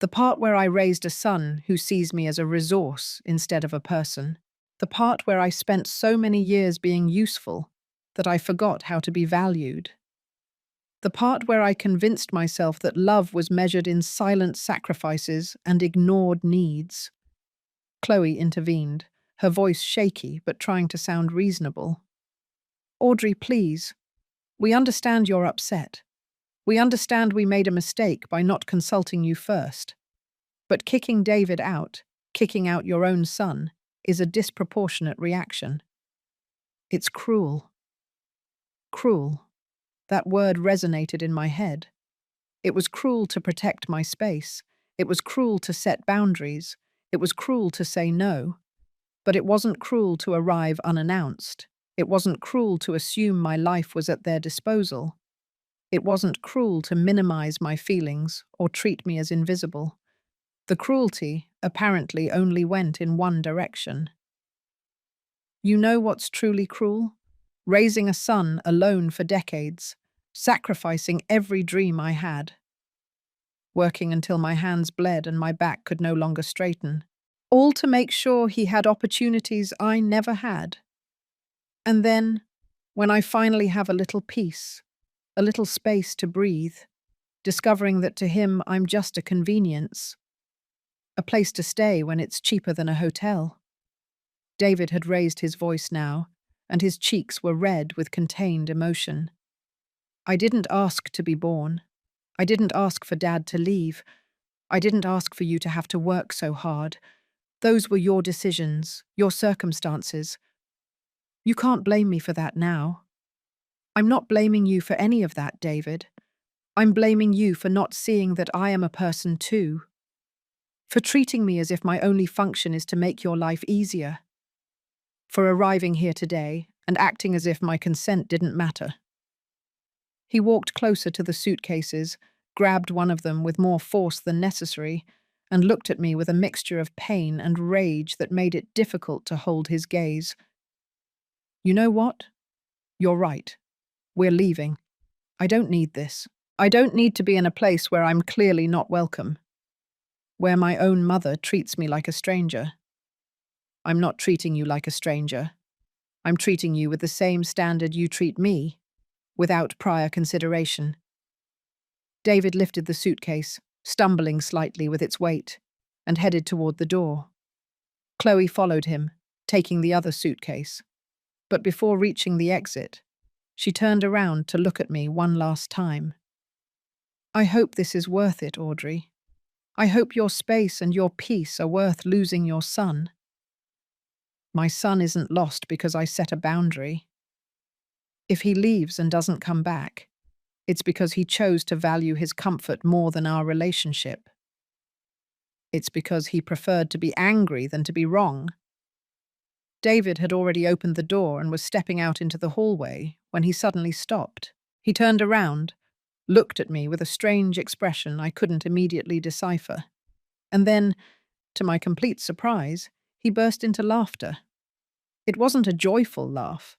The part where I raised a son who sees me as a resource instead of a person. The part where I spent so many years being useful that I forgot how to be valued. The part where I convinced myself that love was measured in silent sacrifices and ignored needs. Chloe intervened, her voice shaky but trying to sound reasonable. Audrey, please. We understand you're upset. We understand we made a mistake by not consulting you first. But kicking David out, kicking out your own son, is a disproportionate reaction. It's cruel. Cruel. That word resonated in my head. It was cruel to protect my space. It was cruel to set boundaries. It was cruel to say no. But it wasn't cruel to arrive unannounced. It wasn't cruel to assume my life was at their disposal. It wasn't cruel to minimize my feelings or treat me as invisible. The cruelty, apparently, only went in one direction. You know what's truly cruel? Raising a son alone for decades, sacrificing every dream I had. Working until my hands bled and my back could no longer straighten. All to make sure he had opportunities I never had. And then, when I finally have a little peace, a little space to breathe, discovering that to him I'm just a convenience, a place to stay when it's cheaper than a hotel. David had raised his voice now, and his cheeks were red with contained emotion. I didn't ask to be born. I didn't ask for Dad to leave. I didn't ask for you to have to work so hard. Those were your decisions, your circumstances. You can't blame me for that now. I'm not blaming you for any of that, David. I'm blaming you for not seeing that I am a person too. For treating me as if my only function is to make your life easier. For arriving here today and acting as if my consent didn't matter. He walked closer to the suitcases, grabbed one of them with more force than necessary, and looked at me with a mixture of pain and rage that made it difficult to hold his gaze. You know what? You're right. We're leaving. I don't need this. I don't need to be in a place where I'm clearly not welcome. Where my own mother treats me like a stranger. I'm not treating you like a stranger. I'm treating you with the same standard you treat me, without prior consideration. David lifted the suitcase, stumbling slightly with its weight, and headed toward the door. Chloe followed him, taking the other suitcase. But before reaching the exit, she turned around to look at me one last time. "I hope this is worth it, Audrey. I hope your space and your peace are worth losing your son." My son isn't lost because I set a boundary. If he leaves and doesn't come back, it's because he chose to value his comfort more than our relationship. It's because he preferred to be angry than to be wrong. David had already opened the door and was stepping out into the hallway when he suddenly stopped. He turned around, looked at me with a strange expression I couldn't immediately decipher. And then, to my complete surprise, he burst into laughter. It wasn't a joyful laugh.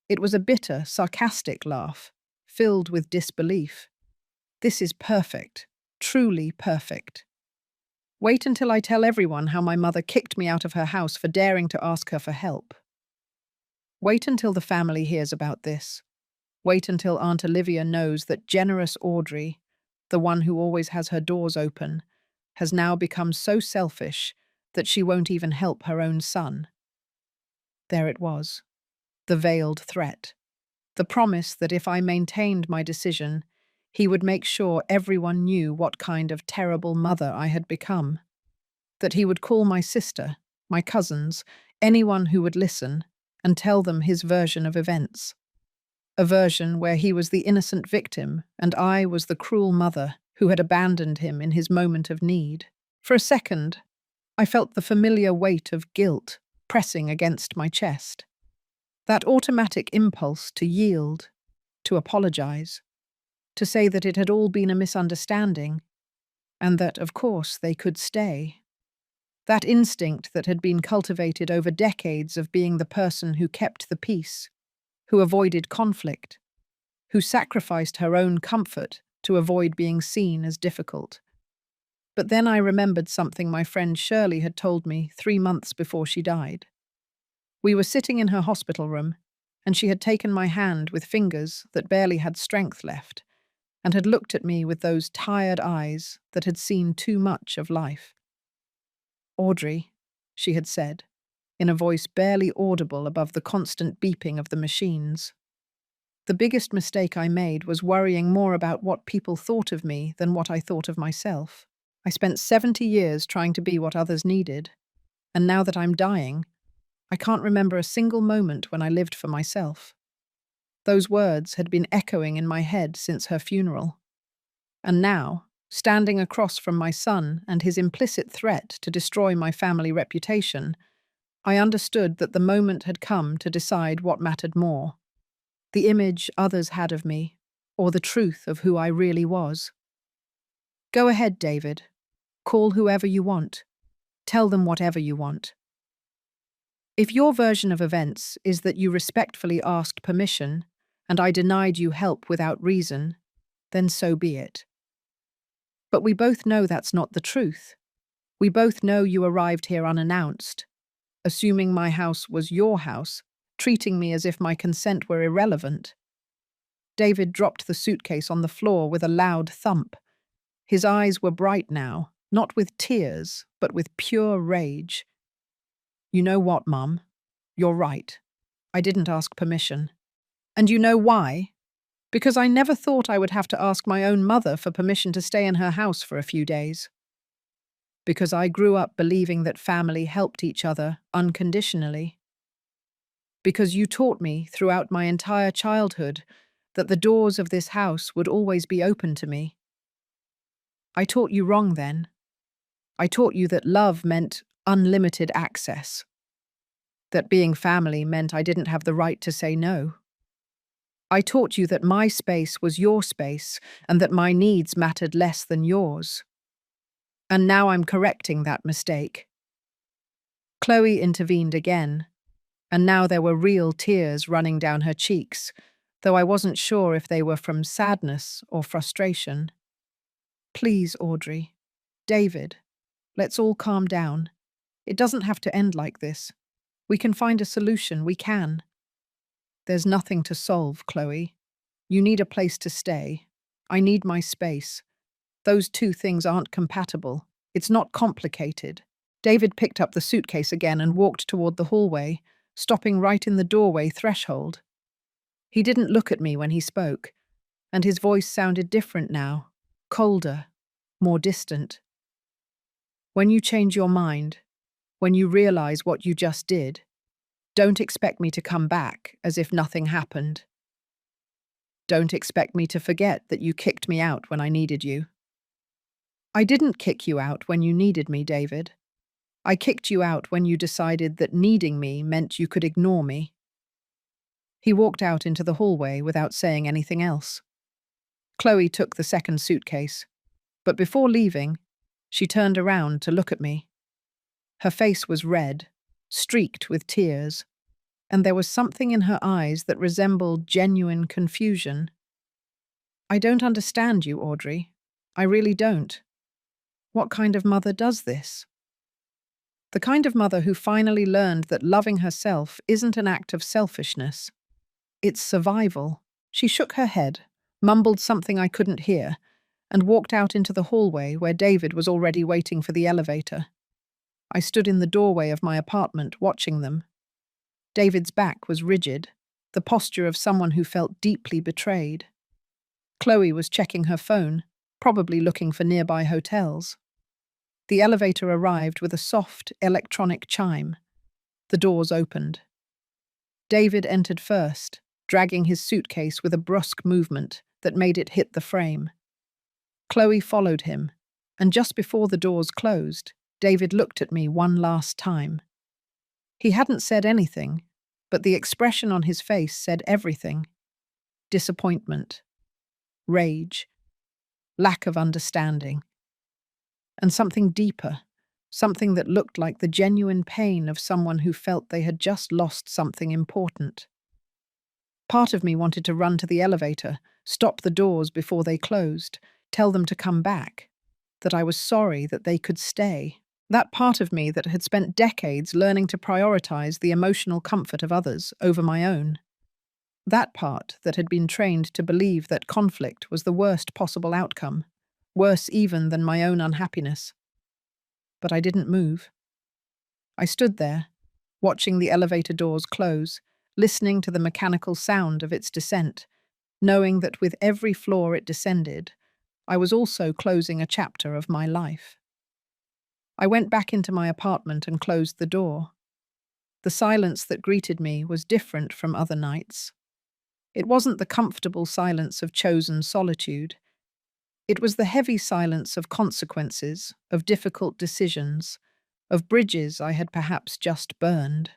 It was a bitter, sarcastic laugh, filled with disbelief. "This is perfect, truly perfect. Wait until I tell everyone how my mother kicked me out of her house for daring to ask her for help. Wait until the family hears about this. Wait until Aunt Olivia knows that generous Audrey, the one who always has her doors open, has now become so selfish that she won't even help her own son." There it was, the veiled threat, the promise that if I maintained my decision, he would make sure everyone knew what kind of terrible mother I had become, that he would call my sister, my cousins, anyone who would listen, and tell them his version of events. A version where he was the innocent victim and I was the cruel mother who had abandoned him in his moment of need. For a second, I felt the familiar weight of guilt pressing against my chest. That automatic impulse to yield, to apologize, to say that it had all been a misunderstanding, and that, of course, they could stay. That instinct that had been cultivated over decades of being the person who kept the peace, who avoided conflict, who sacrificed her own comfort to avoid being seen as difficult. But then I remembered something my friend Shirley had told me 3 months before she died. We were sitting in her hospital room, and she had taken my hand with fingers that barely had strength left, and had looked at me with those tired eyes that had seen too much of life. "Audrey," she had said, in a voice barely audible above the constant beeping of the machines. "The biggest mistake I made was worrying more about what people thought of me than what I thought of myself. I spent 70 years trying to be what others needed, and now that I'm dying, I can't remember a single moment when I lived for myself." Those words had been echoing in my head since her funeral. And now, standing across from my son and his implicit threat to destroy my family reputation, I understood that the moment had come to decide what mattered more: the image others had of me, or the truth of who I really was. "Go ahead, David. Call whoever you want. Tell them whatever you want. If your version of events is that you respectfully asked permission and I denied you help without reason, then so be it. But we both know that's not the truth. We both know you arrived here unannounced, assuming my house was your house, treating me as if my consent were irrelevant." David dropped the suitcase on the floor with a loud thump. His eyes were bright now, not with tears, but with pure rage. "You know what, Mum? You're right. I didn't ask permission. And you know why? Because I never thought I would have to ask my own mother for permission to stay in her house for a few days. Because I grew up believing that family helped each other unconditionally. Because you taught me throughout my entire childhood that the doors of this house would always be open to me. I taught you wrong then. I taught you that love meant unlimited access. That being family meant I didn't have the right to say no. I taught you that my space was your space and that my needs mattered less than yours. And now I'm correcting that mistake." Chloe intervened again, and now there were real tears running down her cheeks, though I wasn't sure if they were from sadness or frustration. "Please, Audrey. David, let's all calm down. It doesn't have to end like this. We can find a solution, we can." "There's nothing to solve, Chloe. You need a place to stay. I need my space. Those two things aren't compatible. It's not complicated. David picked up the suitcase again and walked toward the hallway, stopping right in the doorway threshold. He didn't look at me when he spoke, and his voice sounded different now, colder, more distant. When you change your mind, when you realize what you just did, don't expect me to come back as if nothing happened. Don't expect me to forget that you kicked me out when I needed you. I didn't kick you out when you needed me, David. I kicked you out when you decided that needing me meant you could ignore me. He walked out into the hallway without saying anything else. Chloe took the second suitcase, but before leaving, she turned around to look at me. Her face was red, streaked with tears, and there was something in her eyes that resembled genuine confusion. I don't understand you, Audrey. I really don't. What kind of mother does this? The kind of mother who finally learned that loving herself isn't an act of selfishness. It's survival. She shook her head, mumbled something I couldn't hear, and walked out into the hallway where David was already waiting for the elevator. I stood in the doorway of my apartment, watching them. David's back was rigid, the posture of someone who felt deeply betrayed. Chloe was checking her phone, probably looking for nearby hotels. The elevator arrived with a soft, electronic chime. The doors opened. David entered first, dragging his suitcase with a brusque movement that made it hit the frame. Chloe followed him, and just before the doors closed, David looked at me one last time. He hadn't said anything, but the expression on his face said everything. Disappointment, rage, lack of understanding, and something deeper, something that looked like the genuine pain of someone who felt they had just lost something important. Part of me wanted to run to the elevator, stop the doors before they closed, tell them to come back, that I was sorry that they could stay. That part of me that had spent decades learning to prioritize the emotional comfort of others over my own. That part that had been trained to believe that conflict was the worst possible outcome, worse even than my own unhappiness. But I didn't move. I stood there, watching the elevator doors close, listening to the mechanical sound of its descent, knowing that with every floor it descended, I was also closing a chapter of my life. I went back into my apartment and closed the door. The silence that greeted me was different from other nights. It wasn't the comfortable silence of chosen solitude. It was the heavy silence of consequences, of difficult decisions, of bridges I had perhaps just burned.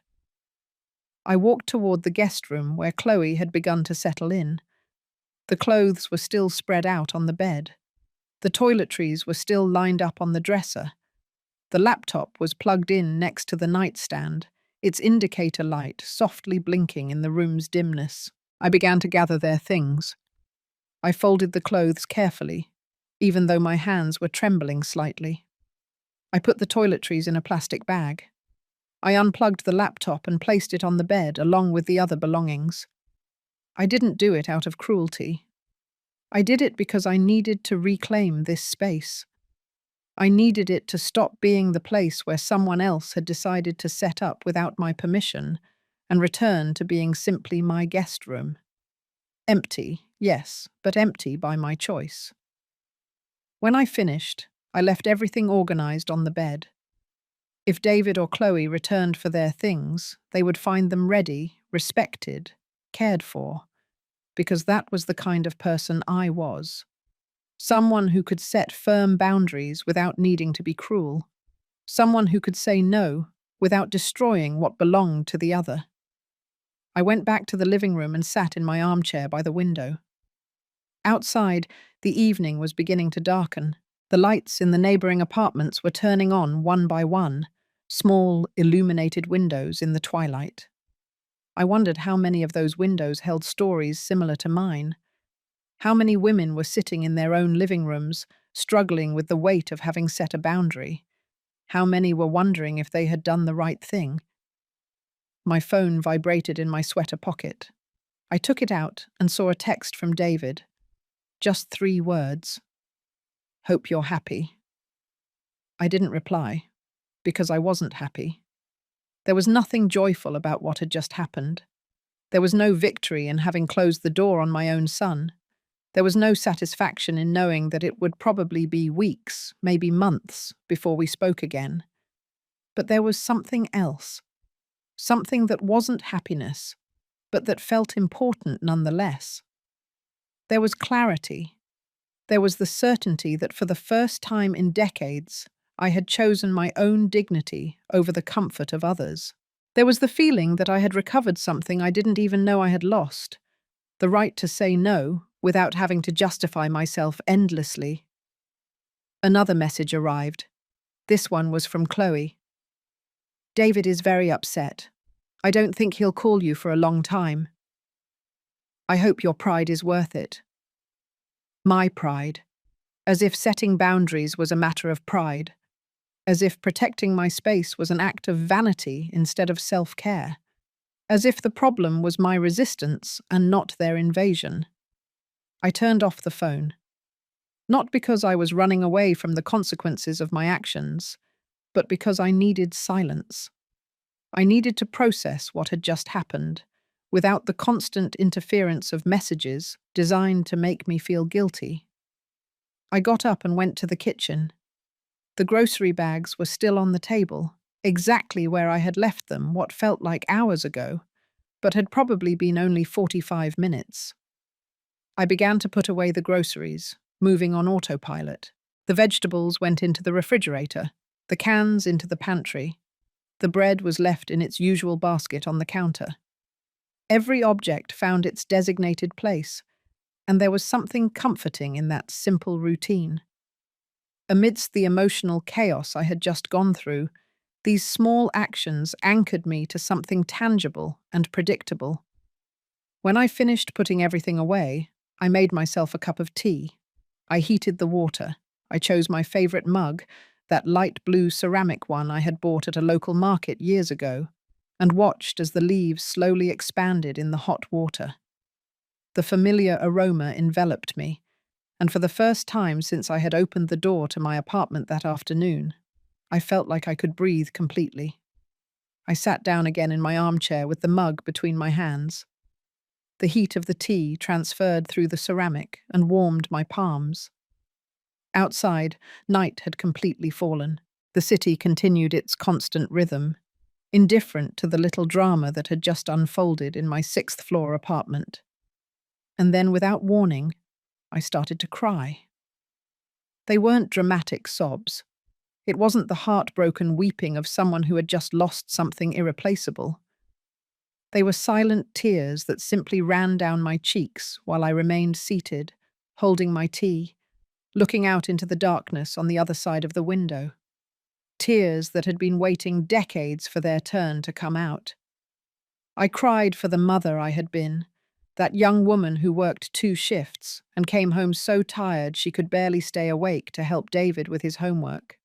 I walked toward the guest room where Chloe had begun to settle in. The clothes were still spread out on the bed. The toiletries were still lined up on the dresser. The laptop was plugged in next to the nightstand, its indicator light softly blinking in the room's dimness. I began to gather their things. I folded the clothes carefully, even though my hands were trembling slightly. I put the toiletries in a plastic bag. I unplugged the laptop and placed it on the bed along with the other belongings. I didn't do it out of cruelty. I did it because I needed to reclaim this space. I needed it to stop being the place where someone else had decided to set up without my permission and return to being simply my guest room. Empty, yes, but empty by my choice. When I finished, I left everything organized on the bed. If David or Chloe returned for their things, they would find them ready, respected, cared for, because that was the kind of person I was. Someone who could set firm boundaries without needing to be cruel. Someone who could say no without destroying what belonged to the other. I went back to the living room and sat in my armchair by the window. Outside, the evening was beginning to darken. The lights in the neighboring apartments were turning on one by one, small, illuminated windows in the twilight. I wondered how many of those windows held stories similar to mine. How many women were sitting in their own living rooms, struggling with the weight of having set a boundary? How many were wondering if they had done the right thing? My phone vibrated in my sweater pocket. I took it out and saw a text from David. Just 3 words. Hope you're happy. I didn't reply, because I wasn't happy. There was nothing joyful about what had just happened. There was no victory in having closed the door on my own son. There was no satisfaction in knowing that it would probably be weeks, maybe months, before we spoke again. But there was something else. Something that wasn't happiness, but that felt important nonetheless. There was clarity. There was the certainty that for the first time in decades, I had chosen my own dignity over the comfort of others. There was the feeling that I had recovered something I didn't even know I had lost, the right to say no without having to justify myself endlessly. Another message arrived. This one was from Chloe. David is very upset. I don't think he'll call you for a long time. I hope your pride is worth it. My pride. As if setting boundaries was a matter of pride. As if protecting my space was an act of vanity instead of self-care. As if the problem was my resistance and not their invasion. I turned off the phone. Not because I was running away from the consequences of my actions, but because I needed silence. I needed to process what had just happened, without the constant interference of messages designed to make me feel guilty. I got up and went to the kitchen. The grocery bags were still on the table, exactly where I had left them what felt like hours ago, but had probably been only 45 minutes. I began to put away the groceries, moving on autopilot. The vegetables went into the refrigerator, the cans into the pantry. The bread was left in its usual basket on the counter. Every object found its designated place, and there was something comforting in that simple routine. Amidst the emotional chaos I had just gone through, these small actions anchored me to something tangible and predictable. When I finished putting everything away, I made myself a cup of tea. I heated the water. I chose my favorite mug, that light blue ceramic one I had bought at a local market years ago, and watched as the leaves slowly expanded in the hot water. The familiar aroma enveloped me, and for the first time since I had opened the door to my apartment that afternoon, I felt like I could breathe completely. I sat down again in my armchair with the mug between my hands. The heat of the tea transferred through the ceramic and warmed my palms. Outside, night had completely fallen. The city continued its constant rhythm, indifferent to the little drama that had just unfolded in my sixth-floor apartment. And then, without warning, I started to cry. They weren't dramatic sobs. It wasn't the heartbroken weeping of someone who had just lost something irreplaceable. They were silent tears that simply ran down my cheeks while I remained seated, holding my tea, looking out into the darkness on the other side of the window. Tears that had been waiting decades for their turn to come out. I cried for the mother I had been, that young woman who worked 2 shifts and came home so tired she could barely stay awake to help David with his homework.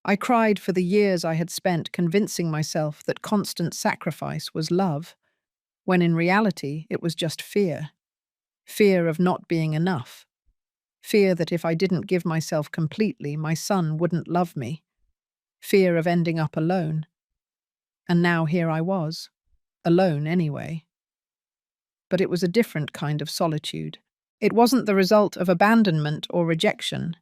I cried for the years I had spent convincing myself that constant sacrifice was love, when in reality it was just fear. Fear of not being enough. Fear that if I didn't give myself completely, my son wouldn't love me. Fear of ending up alone. And now here I was, alone anyway. But it was a different kind of solitude. It wasn't the result of abandonment or rejection.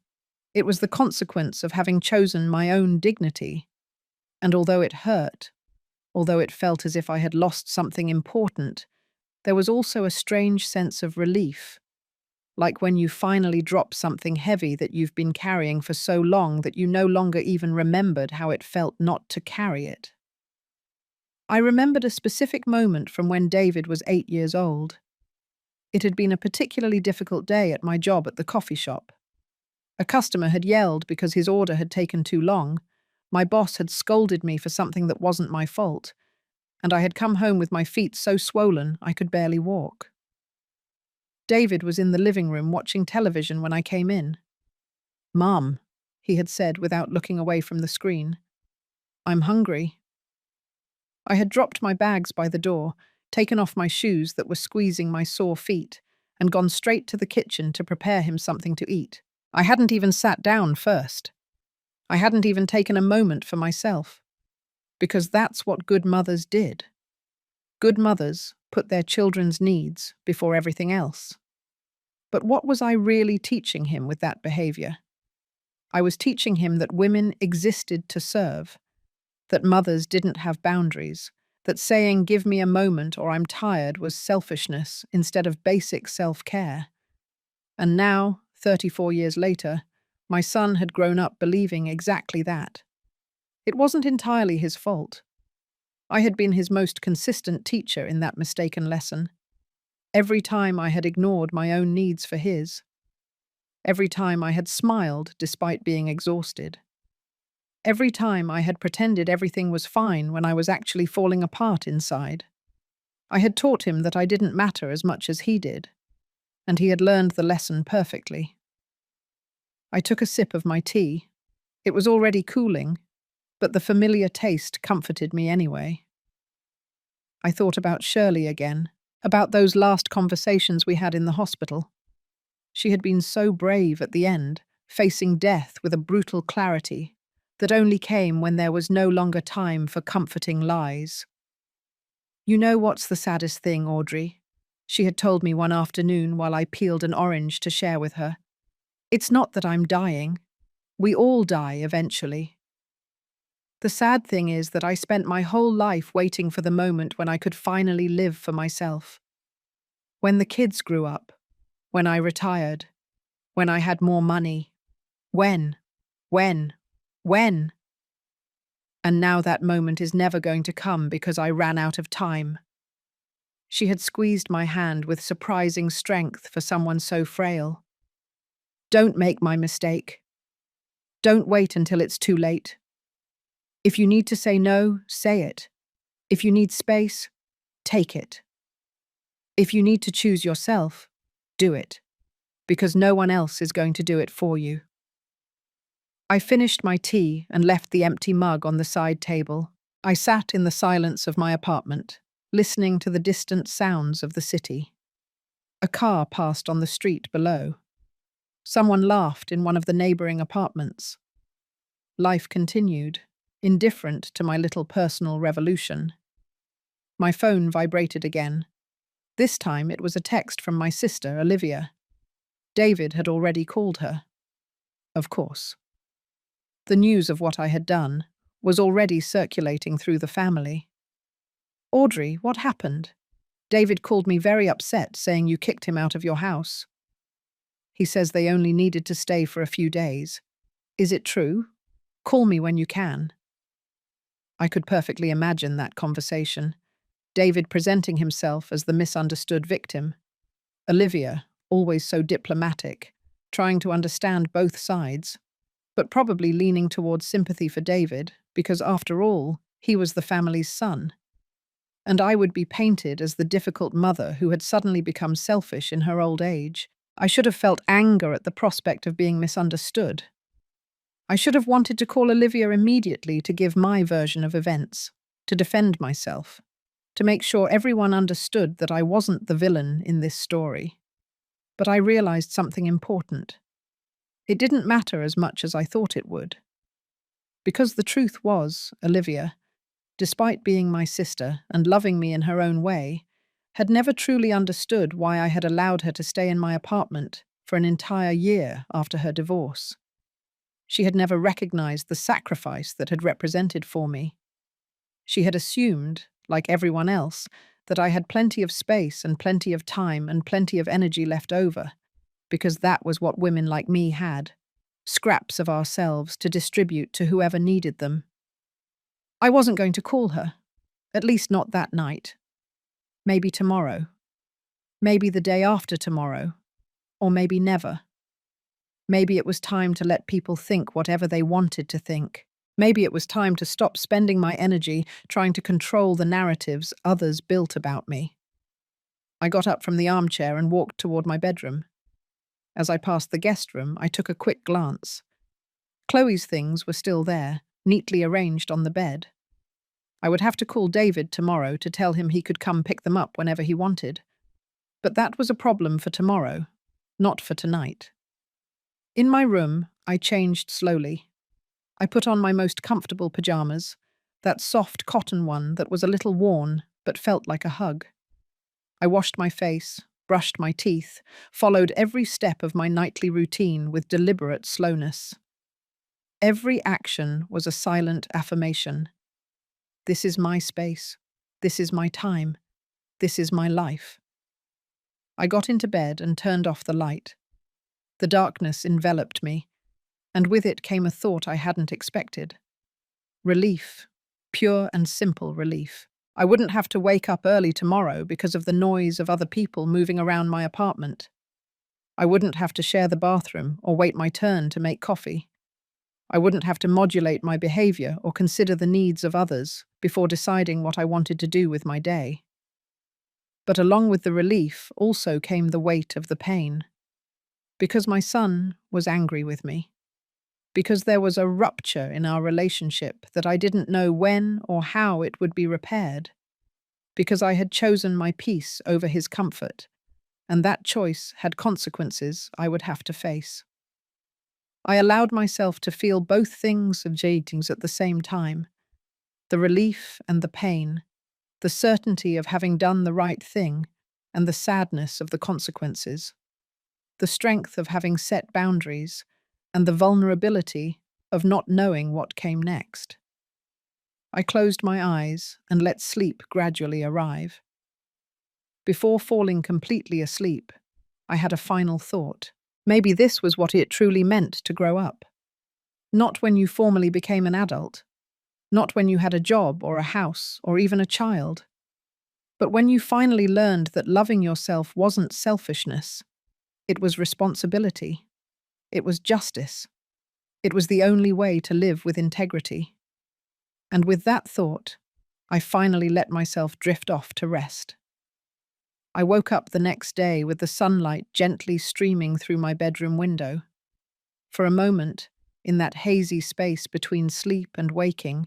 It was the consequence of having chosen my own dignity. And although it hurt, although it felt as if I had lost something important, there was also a strange sense of relief. Like when you finally drop something heavy that you've been carrying for so long that you no longer even remembered how it felt not to carry it. I remembered a specific moment from when David was 8 years old. It had been a particularly difficult day at my job at the coffee shop. A customer had yelled because his order had taken too long, my boss had scolded me for something that wasn't my fault, and I had come home with my feet so swollen I could barely walk. David was in the living room watching television when I came in. "Mom," he had said without looking away from the screen. "I'm hungry." I had dropped my bags by the door, taken off my shoes that were squeezing my sore feet, and gone straight to the kitchen to prepare him something to eat. I hadn't even sat down first. I hadn't even taken a moment for myself. Because that's what good mothers did. Good mothers put their children's needs before everything else. But what was I really teaching him with that behavior? I was teaching him that women existed to serve, that mothers didn't have boundaries, that saying, "Give me a moment" or "I'm tired" was selfishness instead of basic self-care. And now, 34 years later, my son had grown up believing exactly that. It wasn't entirely his fault. I had been his most consistent teacher in that mistaken lesson. Every time I had ignored my own needs for his. Every time I had smiled despite being exhausted. Every time I had pretended everything was fine when I was actually falling apart inside. I had taught him that I didn't matter as much as he did, and he had learned the lesson perfectly. I took a sip of my tea. It was already cooling, but the familiar taste comforted me anyway. I thought about Shirley again, about those last conversations we had in the hospital. She had been so brave at the end, facing death with a brutal clarity that only came when there was no longer time for comforting lies. "You know what's the saddest thing, Audrey?" she had told me one afternoon while I peeled an orange to share with her. "It's not that I'm dying. We all die eventually. The sad thing is that I spent my whole life waiting for the moment when I could finally live for myself. When the kids grew up, when I retired, when I had more money. When? When? When? And now that moment is never going to come because I ran out of time." She had squeezed my hand with surprising strength for someone so frail. "Don't make my mistake. Don't wait until it's too late. If you need to say no, say it. If you need space, take it. If you need to choose yourself, do it, because no one else is going to do it for you." I finished my tea and left the empty mug on the side table. I sat in the silence of my apartment, listening to the distant sounds of the city. A car passed on the street below. Someone laughed in one of the neighboring apartments. Life continued, indifferent to my little personal revolution. My phone vibrated again. This time it was a text from my sister, Olivia. David had already called her. Of course. The news of what I had done was already circulating through the family. "Audrey, what happened? David called me very upset, saying you kicked him out of your house. He says they only needed to stay for a few days. Is it true? Call me when you can." I could perfectly imagine that conversation. David presenting himself as the misunderstood victim. Olivia, always so diplomatic, trying to understand both sides, but probably leaning towards sympathy for David because, after all, he was the family's son. And I would be painted as the difficult mother who had suddenly become selfish in her old age. I should have felt anger at the prospect of being misunderstood. I should have wanted to call Olivia immediately to give my version of events, to defend myself, to make sure everyone understood that I wasn't the villain in this story. But I realized something important. It didn't matter as much as I thought it would. Because the truth was, Olivia, despite being my sister and loving me in her own way, had never truly understood why I had allowed her to stay in my apartment for an entire year after her divorce. She had never recognized the sacrifice that had represented for me. She had assumed, like everyone else, that I had plenty of space and plenty of time and plenty of energy left over, because that was what women like me had, scraps of ourselves to distribute to whoever needed them. I wasn't going to call her, at least not that night. Maybe tomorrow. Maybe the day after tomorrow. Or maybe never. Maybe it was time to let people think whatever they wanted to think. Maybe it was time to stop spending my energy trying to control the narratives others built about me. I got up from the armchair and walked toward my bedroom. As I passed the guest room, I took a quick glance. Chloe's things were still there, neatly arranged on the bed. I would have to call David tomorrow to tell him he could come pick them up whenever he wanted. But that was a problem for tomorrow, not for tonight. In my room, I changed slowly. I put on my most comfortable pajamas, that soft cotton one that was a little worn but felt like a hug. I washed my face, brushed my teeth, followed every step of my nightly routine with deliberate slowness. Every action was a silent affirmation. This is my space. This is my time. This is my life. I got into bed and turned off the light. The darkness enveloped me, and with it came a thought I hadn't expected. Relief. Pure and simple relief. I wouldn't have to wake up early tomorrow because of the noise of other people moving around my apartment. I wouldn't have to share the bathroom or wait my turn to make coffee. I wouldn't have to modulate my behavior or consider the needs of others before deciding what I wanted to do with my day. But along with the relief also came the weight of the pain. Because my son was angry with me. Because there was a rupture in our relationship that I didn't know when or how it would be repaired. Because I had chosen my peace over his comfort, and that choice had consequences I would have to face. I allowed myself to feel both things of jadings at the same time, the relief and the pain, the certainty of having done the right thing, and the sadness of the consequences, the strength of having set boundaries, and the vulnerability of not knowing what came next. I closed my eyes and let sleep gradually arrive. Before falling completely asleep, I had a final thought. Maybe this was what it truly meant to grow up. Not when you formally became an adult, not when you had a job or a house or even a child, but when you finally learned that loving yourself wasn't selfishness, it was responsibility, it was justice, it was the only way to live with integrity. And with that thought, I finally let myself drift off to rest. I woke up the next day with the sunlight gently streaming through my bedroom window. For a moment, in that hazy space between sleep and waking,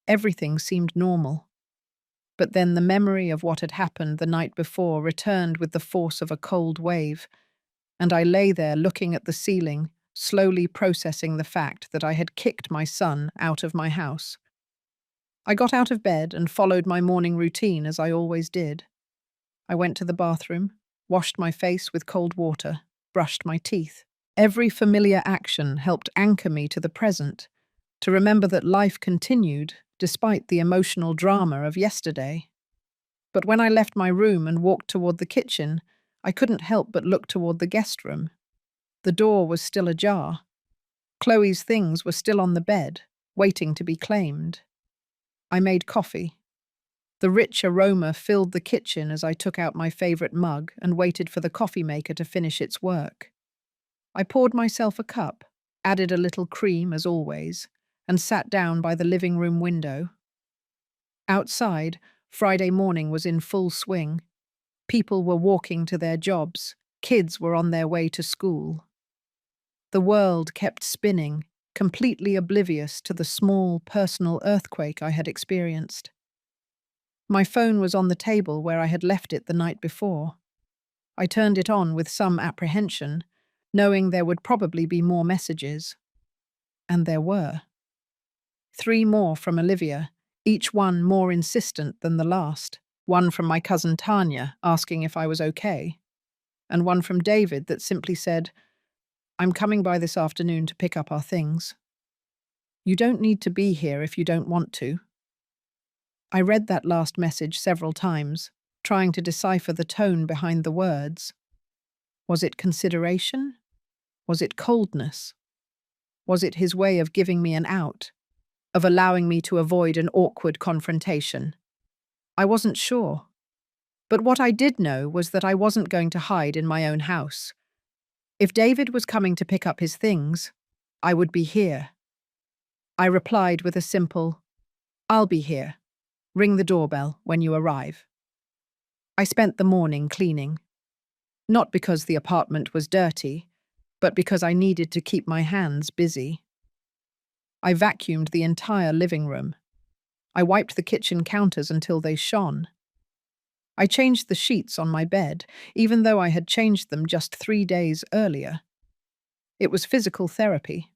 everything seemed normal. But then the memory of what had happened the night before returned with the force of a cold wave, and I lay there looking at the ceiling, slowly processing the fact that I had kicked my son out of my house. I got out of bed and followed my morning routine as I always did. I went to the bathroom, washed my face with cold water, brushed my teeth. Every familiar action helped anchor me to the present, to remember that life continued despite the emotional drama of yesterday. But when I left my room and walked toward the kitchen, I couldn't help but look toward the guest room. The door was still ajar. Chloe's things were still on the bed, waiting to be claimed. I made coffee. The rich aroma filled the kitchen as I took out my favorite mug and waited for the coffee maker to finish its work. I poured myself a cup, added a little cream as always, and sat down by the living room window. Outside, Friday morning was in full swing. People were walking to their jobs. Kids were on their way to school. The world kept spinning, completely oblivious to the small, personal earthquake I had experienced. My phone was on the table where I had left it the night before. I turned it on with some apprehension, knowing there would probably be more messages. And there were. 3 more from Olivia, each one more insistent than the last. One from my cousin Tanya, asking if I was okay. And one from David that simply said, "I'm coming by this afternoon to pick up our things. You don't need to be here if you don't want to." I read that last message several times, trying to decipher the tone behind the words. Was it consideration? Was it coldness? Was it his way of giving me an out, of allowing me to avoid an awkward confrontation? I wasn't sure. But what I did know was that I wasn't going to hide in my own house. If David was coming to pick up his things, I would be here. I replied with a simple, "I'll be here. Ring the doorbell when you arrive." I spent the morning cleaning. Not because the apartment was dirty, but because I needed to keep my hands busy. I vacuumed the entire living room. I wiped the kitchen counters until they shone. I changed the sheets on my bed, even though I had changed them just 3 days earlier. It was physical therapy,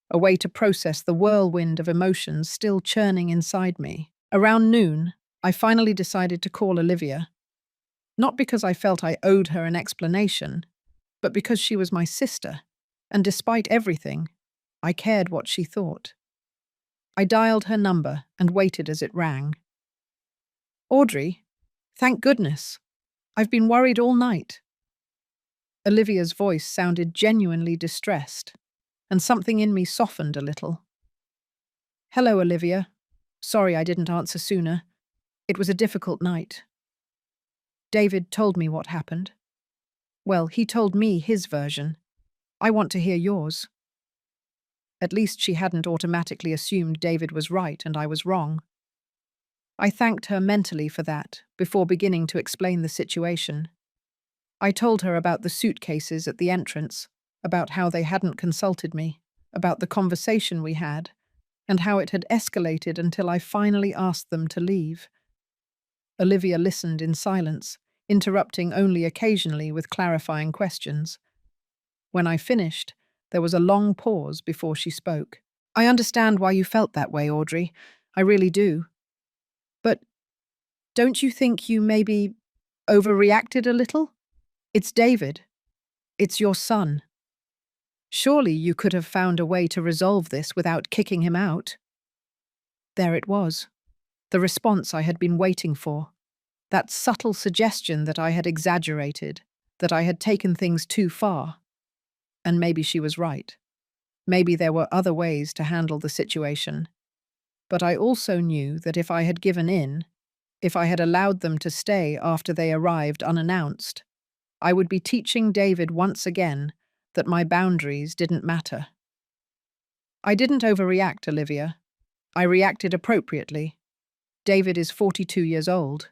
a way to process the whirlwind of emotions still churning inside me. Around noon, I finally decided to call Olivia, not because I felt I owed her an explanation, but because she was my sister, and despite everything, I cared what she thought. I dialed her number and waited as it rang. "Audrey, thank goodness. I've been worried all night." Olivia's voice sounded genuinely distressed, and something in me softened a little. "Hello, Olivia. Sorry I didn't answer sooner. It was a difficult night." David told me what happened. Well, he told me his version. I want to hear yours. At least she hadn't automatically assumed David was right and I was wrong. I thanked her mentally for that before beginning to explain the situation. I told her about the suitcases at the entrance, about how they hadn't consulted me, about the conversation we had, and how it had escalated until I finally asked them to leave. Olivia listened in silence, interrupting only occasionally with clarifying questions. When I finished, there was a long pause before she spoke. "I understand why you felt that way, Audrey. I really do. But don't you think you maybe overreacted a little? It's David. It's your son. Surely you could have found a way to resolve this without kicking him out." There it was, the response I had been waiting for. That subtle suggestion that I had exaggerated, that I had taken things too far. And maybe she was right. Maybe there were other ways to handle the situation. But I also knew that if I had given in, if I had allowed them to stay after they arrived unannounced, I would be teaching David once again that my boundaries didn't matter. I didn't overreact, Olivia. I reacted appropriately. David is 42 years old.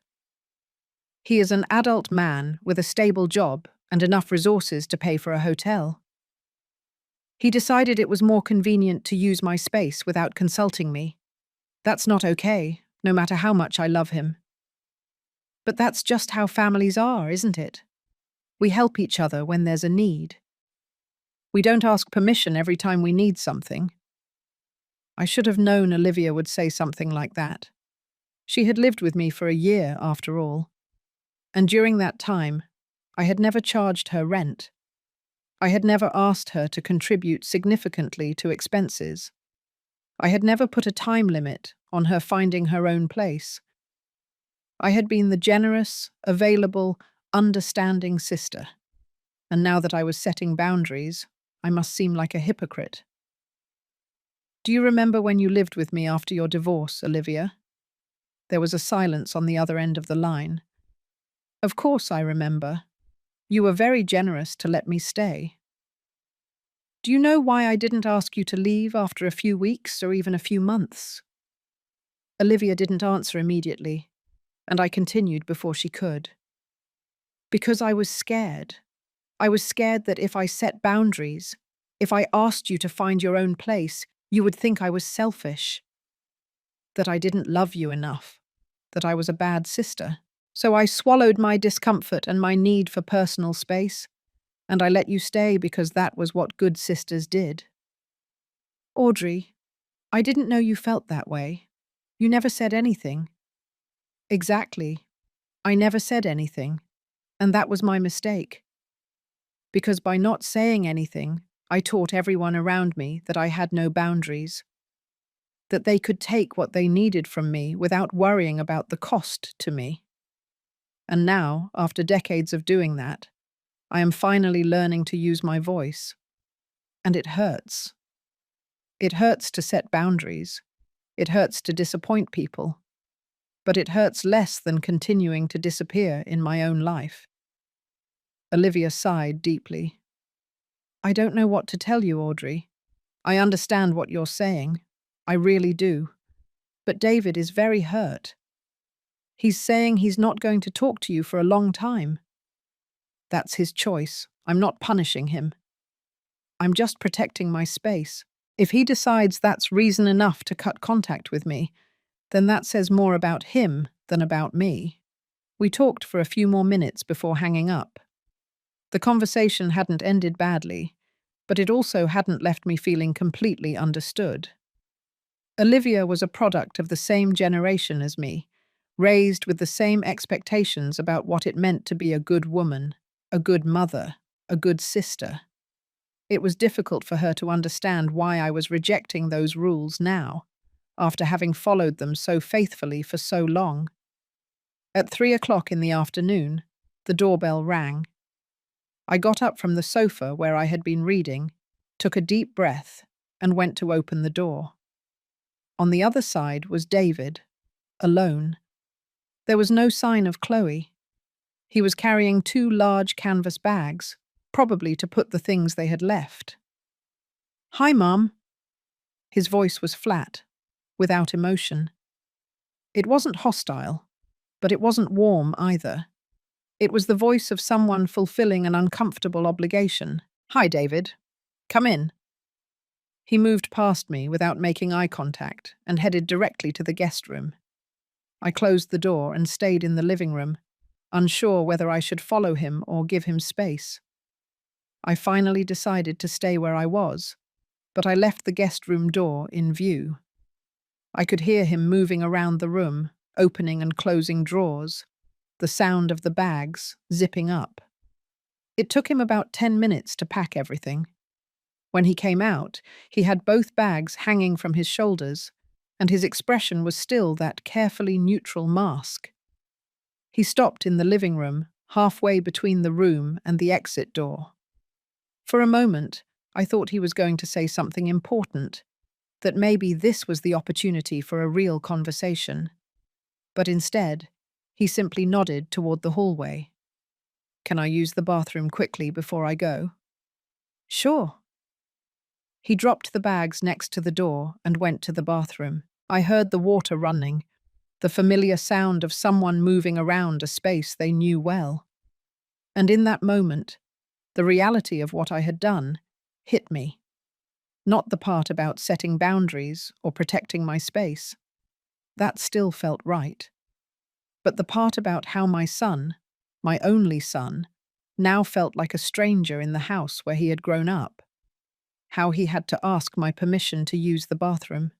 He is an adult man with a stable job and enough resources to pay for a hotel. He decided it was more convenient to use my space without consulting me. That's not okay, no matter how much I love him. But that's just how families are, isn't it? We help each other when there's a need. We don't ask permission every time we need something. I should have known Olivia would say something like that. She had lived with me for a year, after all. And during that time, I had never charged her rent. I had never asked her to contribute significantly to expenses. I had never put a time limit on her finding her own place. I had been the generous, available, understanding sister. And now that I was setting boundaries, I must seem like a hypocrite. "Do you remember when you lived with me after your divorce, Olivia?" There was a silence on the other end of the line. "Of course I remember. You were very generous to let me stay." "Do you know why I didn't ask you to leave after a few weeks or even a few months?" Olivia didn't answer immediately, and I continued before she could. "Because I was scared. I was scared that if I set boundaries, if I asked you to find your own place, you would think I was selfish, that I didn't love you enough, that I was a bad sister. So I swallowed my discomfort and my need for personal space, and I let you stay because that was what good sisters did." "Audrey, I didn't know you felt that way. You never said anything." "Exactly. I never said anything, and that was my mistake. Because by not saying anything, I taught everyone around me that I had no boundaries, that they could take what they needed from me without worrying about the cost to me. And now, after decades of doing that, I am finally learning to use my voice. And it hurts. It hurts to set boundaries. It hurts to disappoint people. But it hurts less than continuing to disappear in my own life." Olivia sighed deeply. "I don't know what to tell you, Audrey. I understand what you're saying. I really do. But David is very hurt. He's saying he's not going to talk to you for a long time. That's his choice. I'm not punishing him. I'm just protecting my space. If he decides that's reason enough to cut contact with me, then that says more about him than about me." We talked for a few more minutes before hanging up. The conversation hadn't ended badly, but it also hadn't left me feeling completely understood. Olivia was a product of the same generation as me, raised with the same expectations about what it meant to be a good woman, a good mother, a good sister. It was difficult for her to understand why I was rejecting those rules now, after having followed them so faithfully for so long. At 3 o'clock in the afternoon, the doorbell rang. I got up from the sofa where I had been reading, took a deep breath, and went to open the door. On the other side was David, alone. There was no sign of Chloe. He was carrying 2 large canvas bags, probably to put the things they had left. "Hi, Mum." His voice was flat, without emotion. It wasn't hostile, but it wasn't warm either. It was the voice of someone fulfilling an uncomfortable obligation. "Hi, David. Come in." He moved past me without making eye contact and headed directly to the guest room. I closed the door and stayed in the living room, unsure whether I should follow him or give him space. I finally decided to stay where I was, but I left the guest room door in view. I could hear him moving around the room, opening and closing drawers, the sound of the bags zipping up. It took him about 10 minutes to pack everything. When he came out, he had both bags hanging from his shoulders, and his expression was still that carefully neutral mask. He stopped in the living room, halfway between the room and the exit door. For a moment, I thought he was going to say something important, that maybe this was the opportunity for a real conversation. But instead, he simply nodded toward the hallway. "Can I use the bathroom quickly before I go?" "Sure." He dropped the bags next to the door and went to the bathroom. I heard the water running, the familiar sound of someone moving around a space they knew well. And in that moment, the reality of what I had done hit me. Not the part about setting boundaries or protecting my space. That still felt right. But the part about how my son, my only son, now felt like a stranger in the house where he had grown up. How he had to ask my permission to use the bathroom.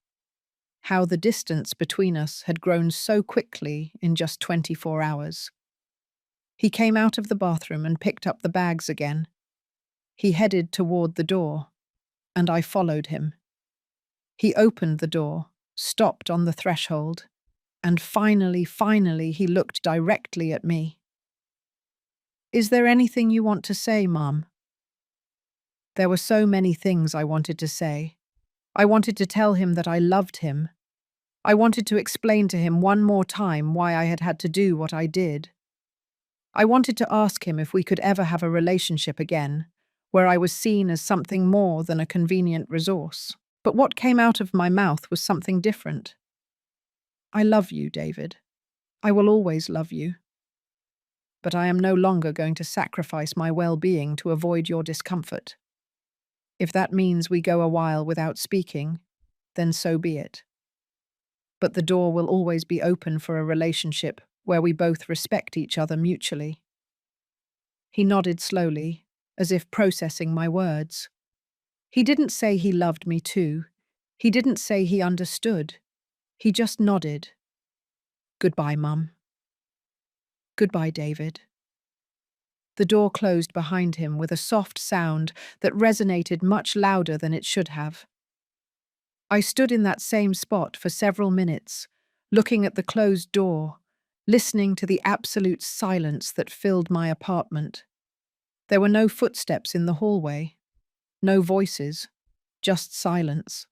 How the distance between us had grown so quickly in just 24 hours. He came out of the bathroom and picked up the bags again. He headed toward the door, and I followed him. He opened the door, stopped on the threshold, and finally, he looked directly at me. "Is there anything you want to say, Mom?" There were so many things I wanted to say. I wanted to tell him that I loved him. I wanted to explain to him one more time why I had had to do what I did. I wanted to ask him if we could ever have a relationship again, where I was seen as something more than a convenient resource. But what came out of my mouth was something different. "I love you, David. I will always love you. But I am no longer going to sacrifice my well-being to avoid your discomfort. If that means we go a while without speaking, then so be it. But the door will always be open for a relationship where we both respect each other mutually." He nodded slowly, as if processing my words. He didn't say he loved me too. He didn't say he understood. He just nodded. "Goodbye, Mum." "Goodbye, David." The door closed behind him with a soft sound that resonated much louder than it should have. I stood in that same spot for several minutes, looking at the closed door, listening to the absolute silence that filled my apartment. There were no footsteps in the hallway, no voices, just silence.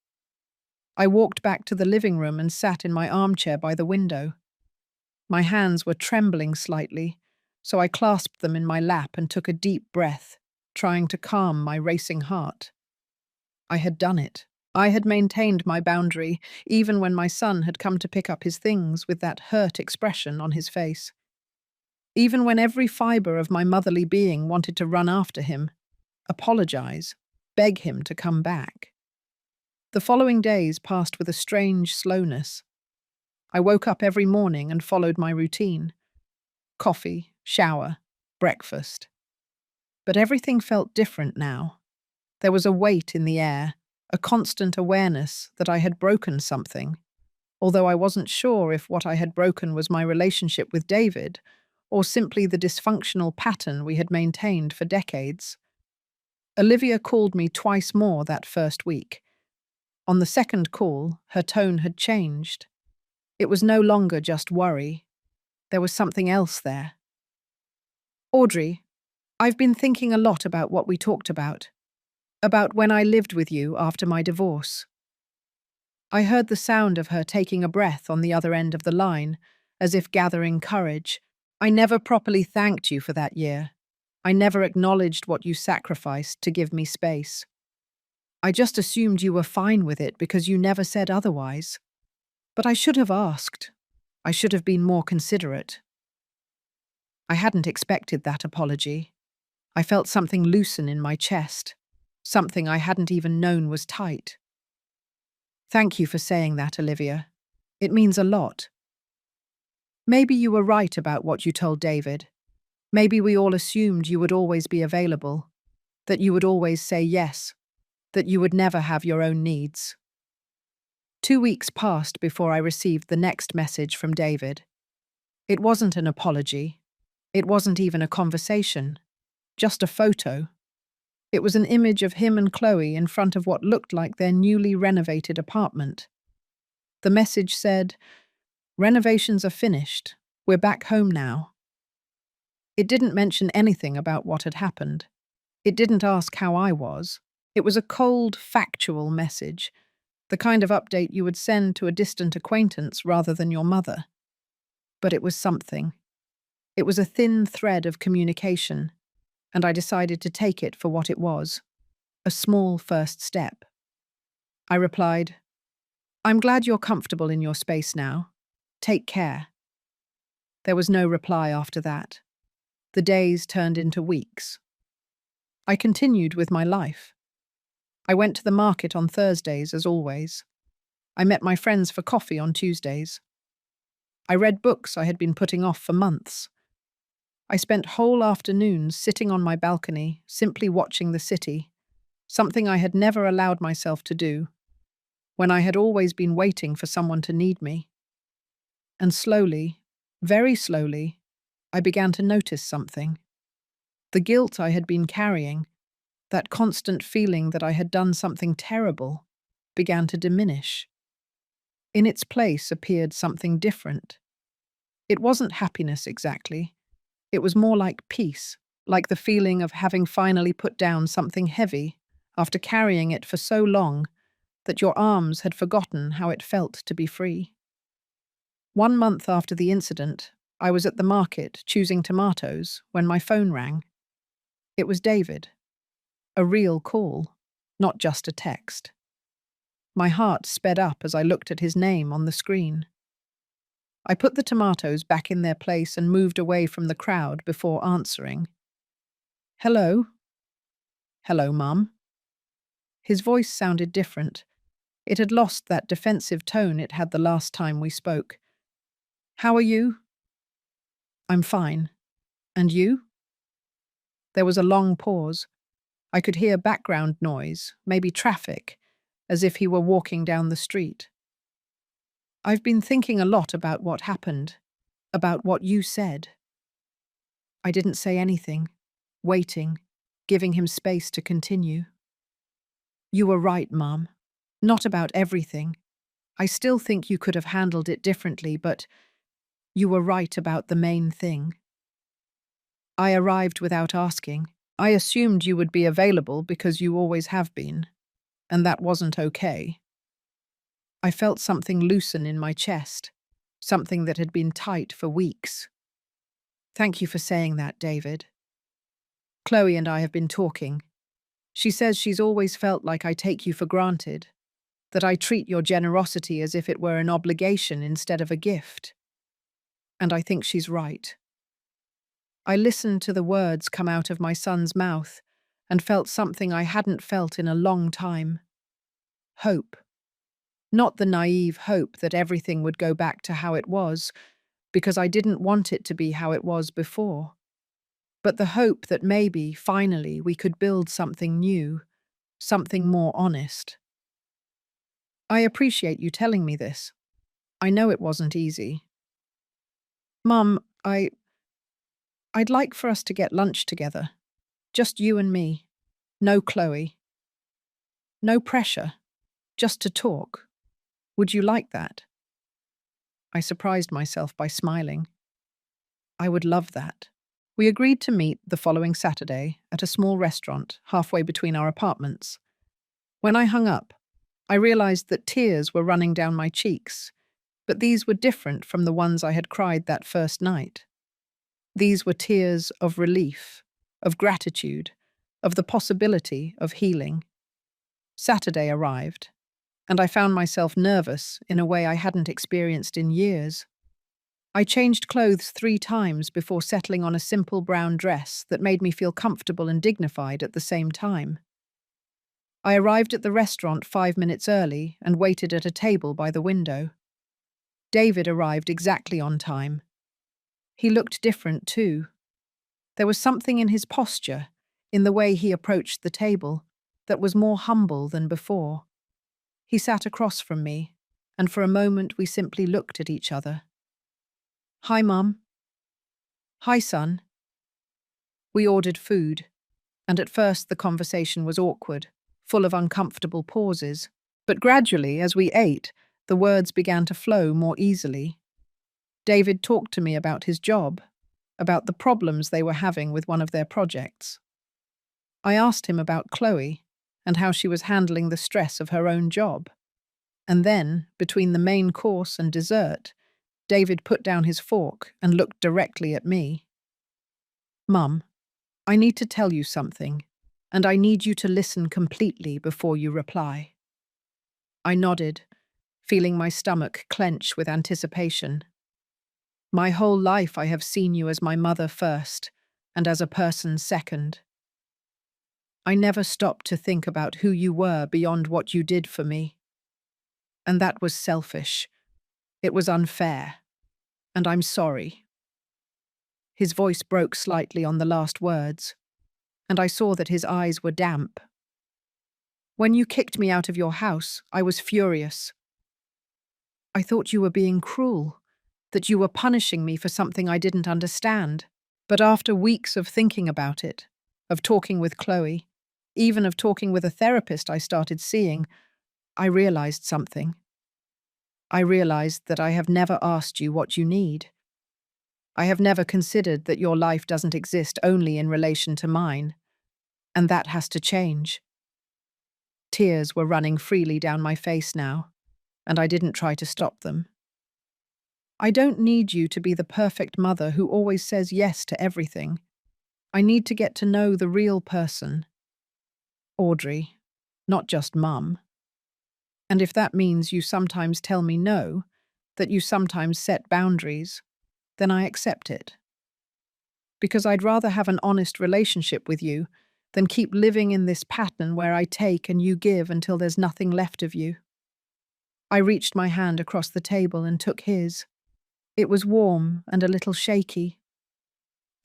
I walked back to the living room and sat in my armchair by the window. My hands were trembling slightly, so I clasped them in my lap and took a deep breath, trying to calm my racing heart. I had done it. I had maintained my boundary, even when my son had come to pick up his things with that hurt expression on his face. Even when every fibre of my motherly being wanted to run after him, apologize, beg him to come back. The following days passed with a strange slowness. I woke up every morning and followed my routine. Coffee, shower, breakfast. But everything felt different now. There was a weight in the air, a constant awareness that I had broken something, although I wasn't sure if what I had broken was my relationship with David or simply the dysfunctional pattern we had maintained for decades. Olivia called me twice more that first week. On the second call, her tone had changed. It was no longer just worry. There was something else there. Audrey, I've been thinking a lot about what we talked about when I lived with you after my divorce. I heard the sound of her taking a breath on the other end of the line, as if gathering courage. I never properly thanked you for that year. I never acknowledged what you sacrificed to give me space. I just assumed you were fine with it because you never said otherwise. But I should have asked. I should have been more considerate. I hadn't expected that apology. I felt something loosen in my chest, something I hadn't even known was tight. Thank you for saying that, Olivia. It means a lot. Maybe you were right about what you told David. Maybe we all assumed you would always be available, that you would always say yes, that you would never have your own needs. 2 weeks passed before I received the next message from David. It wasn't an apology. It wasn't even a conversation. Just a photo. It was an image of him and Chloe in front of what looked like their newly renovated apartment. The message said, "Renovations are finished. We're back home now." It didn't mention anything about what had happened. It didn't ask how I was. It was a cold, factual message, the kind of update you would send to a distant acquaintance rather than your mother. But it was something. It was a thin thread of communication, and I decided to take it for what it was, a small first step. I replied, "I'm glad you're comfortable in your space now. Take care." There was no reply after that. The days turned into weeks. I continued with my life. I went to the market on Thursdays, as always. I met my friends for coffee on Tuesdays. I read books I had been putting off for months. I spent whole afternoons sitting on my balcony, simply watching the city, something I had never allowed myself to do, when I had always been waiting for someone to need me. And slowly, very slowly, I began to notice something. The guilt I had been carrying, that constant feeling that I had done something terrible, began to diminish. In its place appeared something different. It wasn't happiness exactly. It was more like peace, like the feeling of having finally put down something heavy after carrying it for so long that your arms had forgotten how it felt to be free. 1 month after the incident, I was at the market choosing tomatoes when my phone rang. It was David. A real call, not just a text. My heart sped up as I looked at his name on the screen. I put the tomatoes back in their place and moved away from the crowd before answering. "Hello?" "Hello, Mum." His voice sounded different. It had lost that defensive tone it had the last time we spoke. "How are you?" "I'm fine. And you?" There was a long pause. I could hear background noise, maybe traffic, as if he were walking down the street. "I've been thinking a lot about what happened, about what you said." I didn't say anything, waiting, giving him space to continue. "You were right, Mum. Not about everything. I still think you could have handled it differently, but you were right about the main thing. I arrived without asking. I assumed you would be available because you always have been, and that wasn't okay." I felt something loosen in my chest, something that had been tight for weeks. "Thank you for saying that, David. Chloe and I have been talking. She says she's always felt like I take you for granted, that I treat your generosity as if it were an obligation instead of a gift. And I think she's right." I listened to the words come out of my son's mouth and felt something I hadn't felt in a long time. Hope. Not the naive hope that everything would go back to how it was, because I didn't want it to be how it was before. But the hope that maybe, finally, we could build something new, something more honest. I appreciate you telling me this. I know it wasn't easy. Mum, I'd like for us to get lunch together. Just you and me. No Chloe. No pressure. Just to talk. Would you like that? I surprised myself by smiling. I would love that. We agreed to meet the following Saturday at a small restaurant halfway between our apartments. When I hung up, I realized that tears were running down my cheeks, but these were different from the ones I had cried that first night. These were tears of relief, of gratitude, of the possibility of healing. Saturday arrived, and I found myself nervous in a way I hadn't experienced in years. I changed clothes 3 times before settling on a simple brown dress that made me feel comfortable and dignified at the same time. I arrived at the restaurant 5 minutes early and waited at a table by the window. David arrived exactly on time. He looked different too. There was something in his posture, in the way he approached the table, that was more humble than before. He sat across from me, and for a moment we simply looked at each other. "Hi, Mum." "Hi, son." We ordered food, and at first the conversation was awkward, full of uncomfortable pauses. But gradually, as we ate, the words began to flow more easily. David talked to me about his job, about the problems they were having with one of their projects. I asked him about Chloe and how she was handling the stress of her own job. And then, between the main course and dessert, David put down his fork and looked directly at me. "Mum, I need to tell you something, and I need you to listen completely before you reply." I nodded, feeling my stomach clench with anticipation. My whole life I have seen you as my mother first, and as a person second. I never stopped to think about who you were beyond what you did for me. And that was selfish. It was unfair. And I'm sorry. His voice broke slightly on the last words, and I saw that his eyes were damp. When you kicked me out of your house, I was furious. I thought you were being cruel, that you were punishing me for something I didn't understand. But after weeks of thinking about it, of talking with Chloe, even of talking with a therapist I started seeing, I realized something. I realized that I have never asked you what you need. I have never considered that your life doesn't exist only in relation to mine, and that has to change. Tears were running freely down my face now, and I didn't try to stop them. I don't need you to be the perfect mother who always says yes to everything. I need to get to know the real person. Audrey, not just Mum. And if that means you sometimes tell me no, that you sometimes set boundaries, then I accept it. Because I'd rather have an honest relationship with you than keep living in this pattern where I take and you give until there's nothing left of you. I reached my hand across the table and took his. It was warm and a little shaky.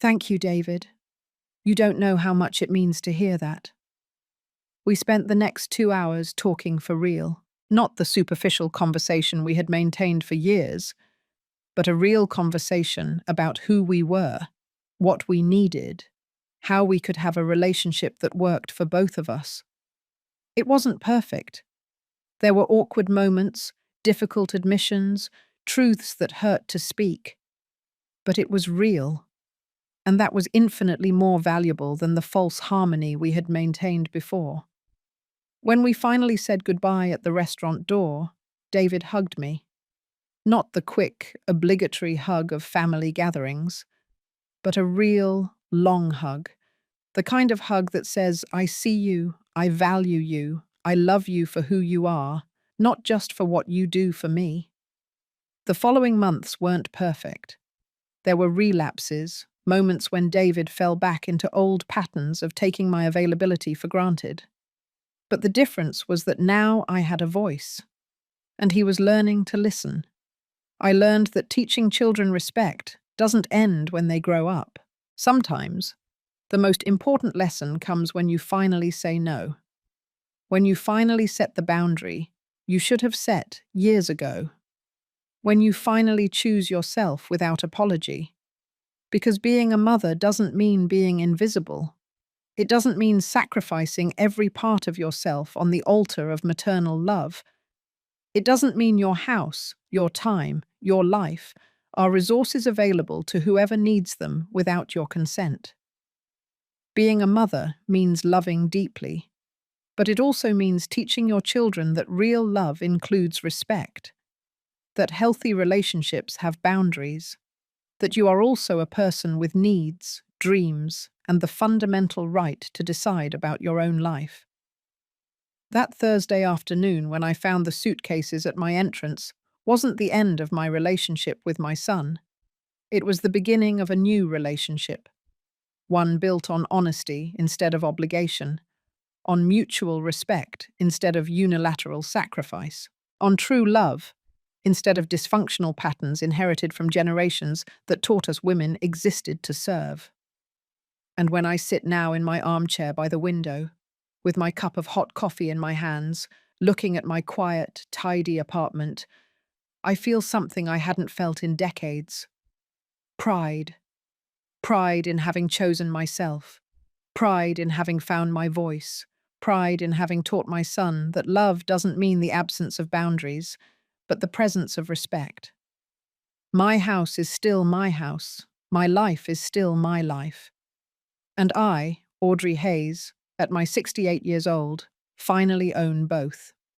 "Thank you, David. You don't know how much it means to hear that." We spent the next 2 hours talking for real, not the superficial conversation we had maintained for years, but a real conversation about who we were, what we needed, how we could have a relationship that worked for both of us. It wasn't perfect. There were awkward moments, difficult admissions, truths that hurt to speak. But it was real, and that was infinitely more valuable than the false harmony we had maintained before. When we finally said goodbye at the restaurant door, David hugged me. Not the quick, obligatory hug of family gatherings, but a real, long hug. The kind of hug that says, "I see you, I value you, I love you for who you are, not just for what you do for me." The following months weren't perfect. There were relapses, moments when David fell back into old patterns of taking my availability for granted. But the difference was that now I had a voice, and he was learning to listen. I learned that teaching children respect doesn't end when they grow up. Sometimes, the most important lesson comes when you finally say no. When you finally set the boundary you should have set years ago. When you finally choose yourself without apology. Because being a mother doesn't mean being invisible. It doesn't mean sacrificing every part of yourself on the altar of maternal love. It doesn't mean your house, your time, your life are resources available to whoever needs them without your consent. Being a mother means loving deeply, but it also means teaching your children that real love includes respect, that healthy relationships have boundaries, that you are also a person with needs, dreams, and the fundamental right to decide about your own life. That Thursday afternoon when I found the suitcases at my entrance wasn't the end of my relationship with my son. It was the beginning of a new relationship, one built on honesty instead of obligation, on mutual respect instead of unilateral sacrifice, on true love instead of dysfunctional patterns inherited from generations that taught us women existed to serve. And when I sit now in my armchair by the window, with my cup of hot coffee in my hands, looking at my quiet, tidy apartment, I feel something I hadn't felt in decades. Pride. Pride in having chosen myself. Pride in having found my voice. Pride in having taught my son that love doesn't mean the absence of boundaries, but the presence of respect. My house is still my house. My life is still my life. And I, Audrey Hayes, at my 68 years old, finally own both.